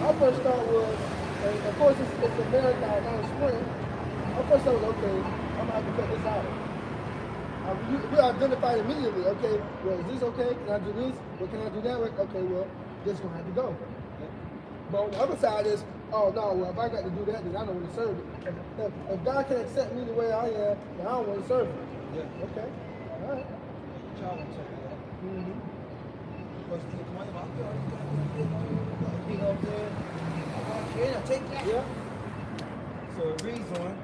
our first thought was, and of course it's a marathon, not a sprint. Our first thought was, okay, I'm gonna have to cut this out. We identified immediately, okay, well, is this okay? Can I do this? Well, can I do that? Okay, well, this is gonna have to go. But on the other side is, Oh no, well if I got to do that, then I don't want to serve it. If God can accept me the way I am, then I don't want to serve him. Yeah. Okay. All right. Child won't tell you that. Mm-hmm. Because you come out, you know what I'm saying? Yeah, take that. Yeah. So it reads on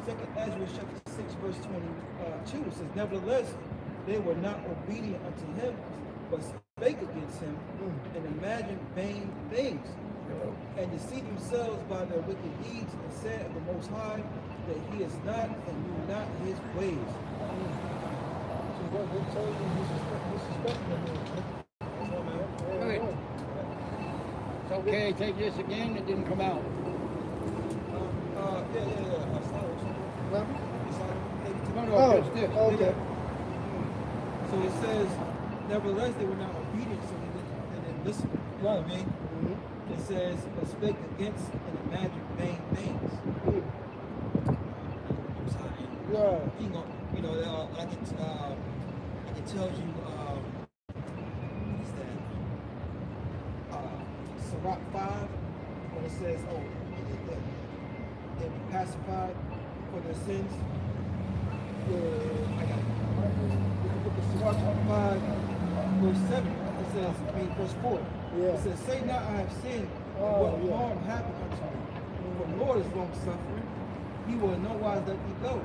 2nd Ezra chapter 6 verse 22. It says, nevertheless, they were not obedient unto him, but spake against him and imagined vain things, and deceived themselves by their wicked deeds, and said of the Most High that he is not and knew not his ways. So what they told you disrespecting him. That's all, man. Good. It's okay, take this again, it didn't come out. Yeah. Oh, It's this. okay. So it says, nevertheless, they were not obedient, so they didn't listen. You know what I mean? Mm-hmm. It says, but spake against and imagined vain things. Yeah. You know, I can tell you, what is that? Sirach 5, when it says, oh, they be pacified for their sins. I got it. Look at Sirach 5, verse 7. It says, verse 4. Yeah. It says, say not I have sinned, what harm happened unto me. For the Lord is long suffering. He will in no wise let thee go.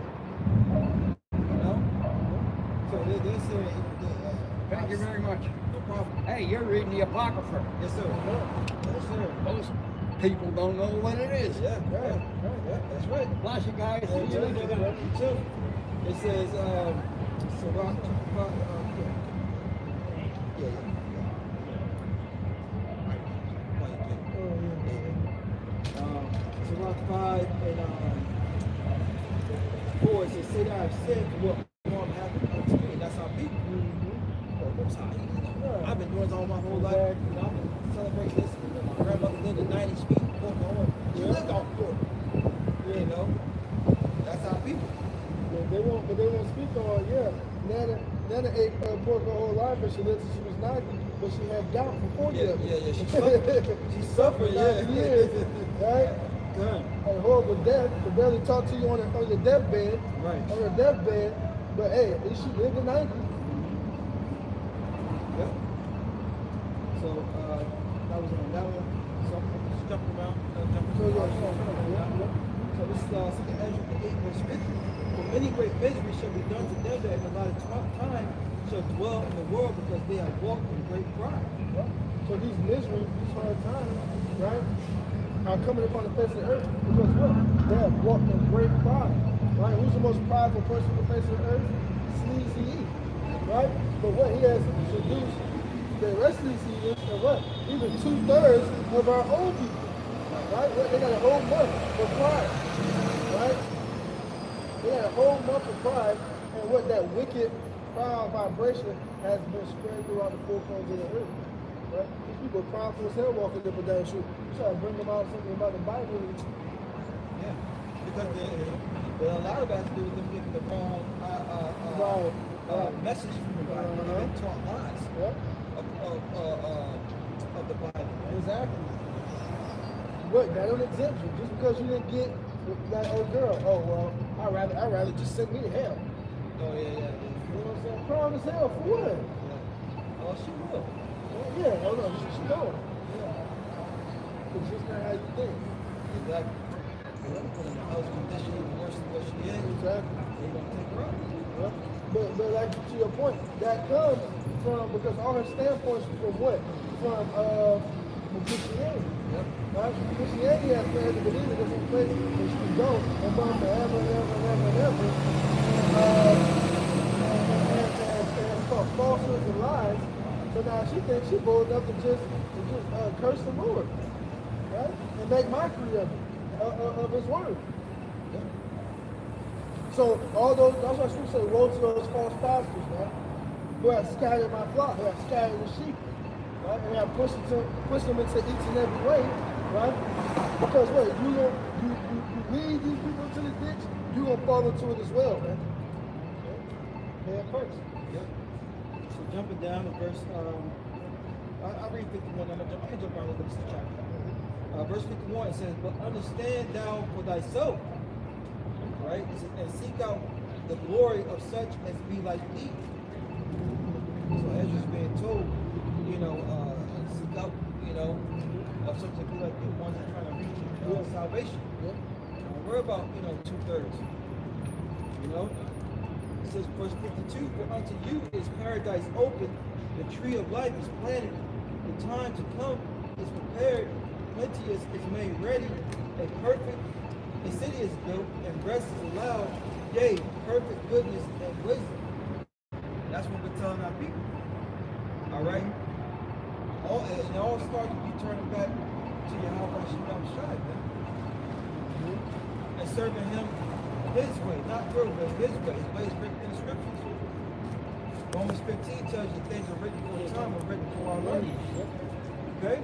You know? So they're saying, Thank you very much. no problem. Hey, you're reading the Apocrypha. Yes, sir. Yes, sir. Most people don't know what it is. Yeah, that's right. Bless you guys. See you later. You too. It says, Sirach 5, Sirach 5 and 4, it says, say that I have sinned, what harm happened unto me. And that's our people. I've been doing this all my whole life. You know, I've been celebrating this. My grandmother lived in 90s feet. She lived off the court. You know, that's our people. They won't speak on, Nana ate pork her whole life, but she lived till she was 90, but she had gout for 40 of it. She suffered. She suffered, 90 years, right? Yeah. A horrible death, to barely talk to you on your deathbed, Right. on your deathbed, but hey, at least she lived to 90. Yep. So, that was on that one. So, I'm just jumping around. So this is 2nd Ezra 8 verse 50. For many great miseries shall be done to them that in a lot of time shall dwell in the world because they have walked in great pride. So these miseries, these hard times, right, are coming upon the face of the earth because what? They have walked in great pride. Right? Who's the most prideful person on the face of the earth? Sleazy. Right? But what he has seduced the rest of these heathens and what? Even 2/3 of our own people. Right? They got a whole month for pride. Right? They got a whole month of pride, and what that wicked, proud vibration has been spread throughout the four corners of the earth. Right? These people are prideful as hell walking up and down the street. You try to bring them out something about the Bible. Yeah. Because a lot of that has to do with them getting the wrong message from the Bible. They've been taught lies of the Bible. Exactly. What? That don't exempt you. Just because you didn't get that old girl, oh well, I'd rather just send me to hell. Oh yeah. You know what I'm saying? Proud as hell for what? Yeah. Oh, she will. Yeah, no, she don't. Yeah. It's just not how you think. Exactly. Put in a house condition worse than what she is. Exactly. They're gonna take her out. Yeah. But like to your point, that comes from because all her standpoints from what? From Christianity. Yep. Right? Christianity has been the believers in some place that she can go and burn forever and ever. And called falsehoods and lies. So now she thinks she's bold enough to just curse the Lord. Right? And make mockery of his word. So all those, that's why Scripture say, woe to those false pastors, right? Who have scattered my flock, who have scattered the sheep, right? And have pushed them into each and every way, right? Because what, you lead these people into the ditch, you're gonna fall into it as well, man. Okay? Head first. Yep. So jumping down to verse, I'll read 51. I'm gonna jump around a little bit to chapter. verse 51, it says, but understand thou for thyself, right? It says, and seek out the glory of such as be like thee. So Ezra's being told, seek out, of such as be like thee, ones that are trying to reach salvation. Don't worry about, 2/3. It says, verse 52, for unto you is paradise open, the tree of life is planted, the time to come is prepared, plenteous is made ready, a city is built, and rest is allowed, yea, perfect goodness and wisdom. That's what we're telling our people. All right? It all starts with you turning back to Yahweh Shem Shai, man. And serving him his way, not your way, his way. His way is written in the scriptures. Romans 15 tells you things are written for the time are written for our learning. Okay?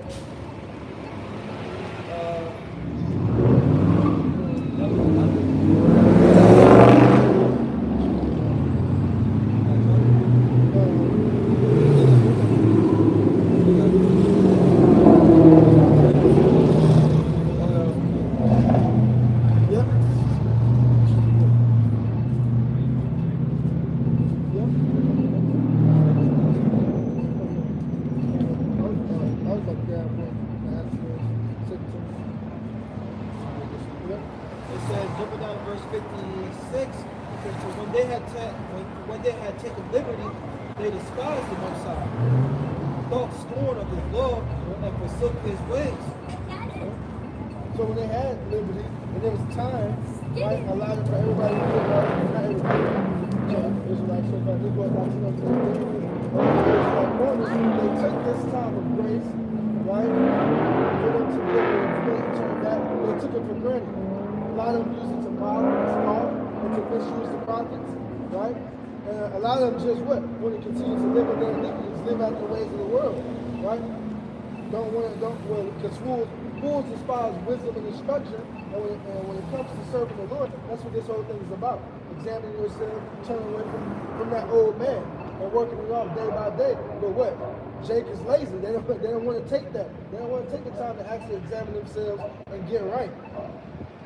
When they had taken liberty, they despised the Most High, thought scorn of his law, and forsook his ways. So when they had liberty, and there was time, right, allowed for everybody to live right, not everybody. Israelites, so far, this was like, they took this time of grace, right, for them to live and turn back. They took it for granted. A lot of them used it to mock and scoff and to misuse the prophets, right? And a lot of them just want to continue to live in their iniquities, live out the ways of the world, right? Because fools despise wisdom and instruction, and when it comes to serving the Lord, that's what this whole thing is about. Examining yourself, turning away from that old man, and working it off day by day. But what? Jake is lazy. They don't want to take that. They don't want to take the time to actually examine themselves and get right.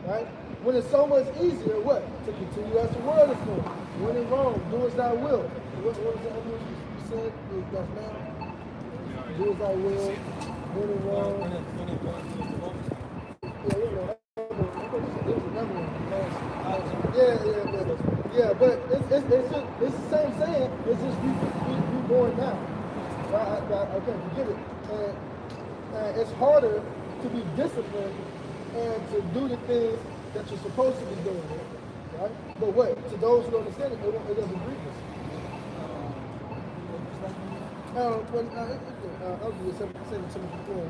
Right? When it's so much easier, what? To continue as the world is doing. When in Rome, do as thy will. What is the other one you said? That's now? Do as thy will. When in Rome. Yeah, but it's the same saying. It's just we going now. I can't forget it. And it's harder to be disciplined and to do the things that you're supposed to be doing, right? But what? To those who don't understand it, it doesn't grieve us. I was just saying to me before.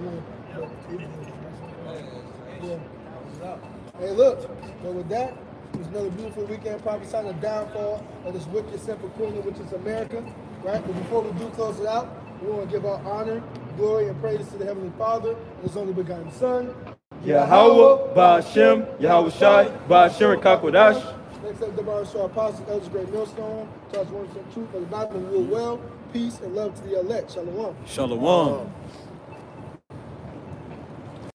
Yeah. Hey, look. But with that, it was another beautiful weekend prophesying the downfall of this wicked, sinful kingdom, which is America, right? But before we do close it out, we want to give our honor, glory, and praise to the Heavenly Father and His only begotten Son, Yahweh, Ba'ashem, Yahweh Shai, Ba'ashem, Kakodash. Next up, the bars to our apostles, elders, great millstone, to us 100% truth of the Bible, and rule well, peace, and love to the elect. Shalom. Shalom.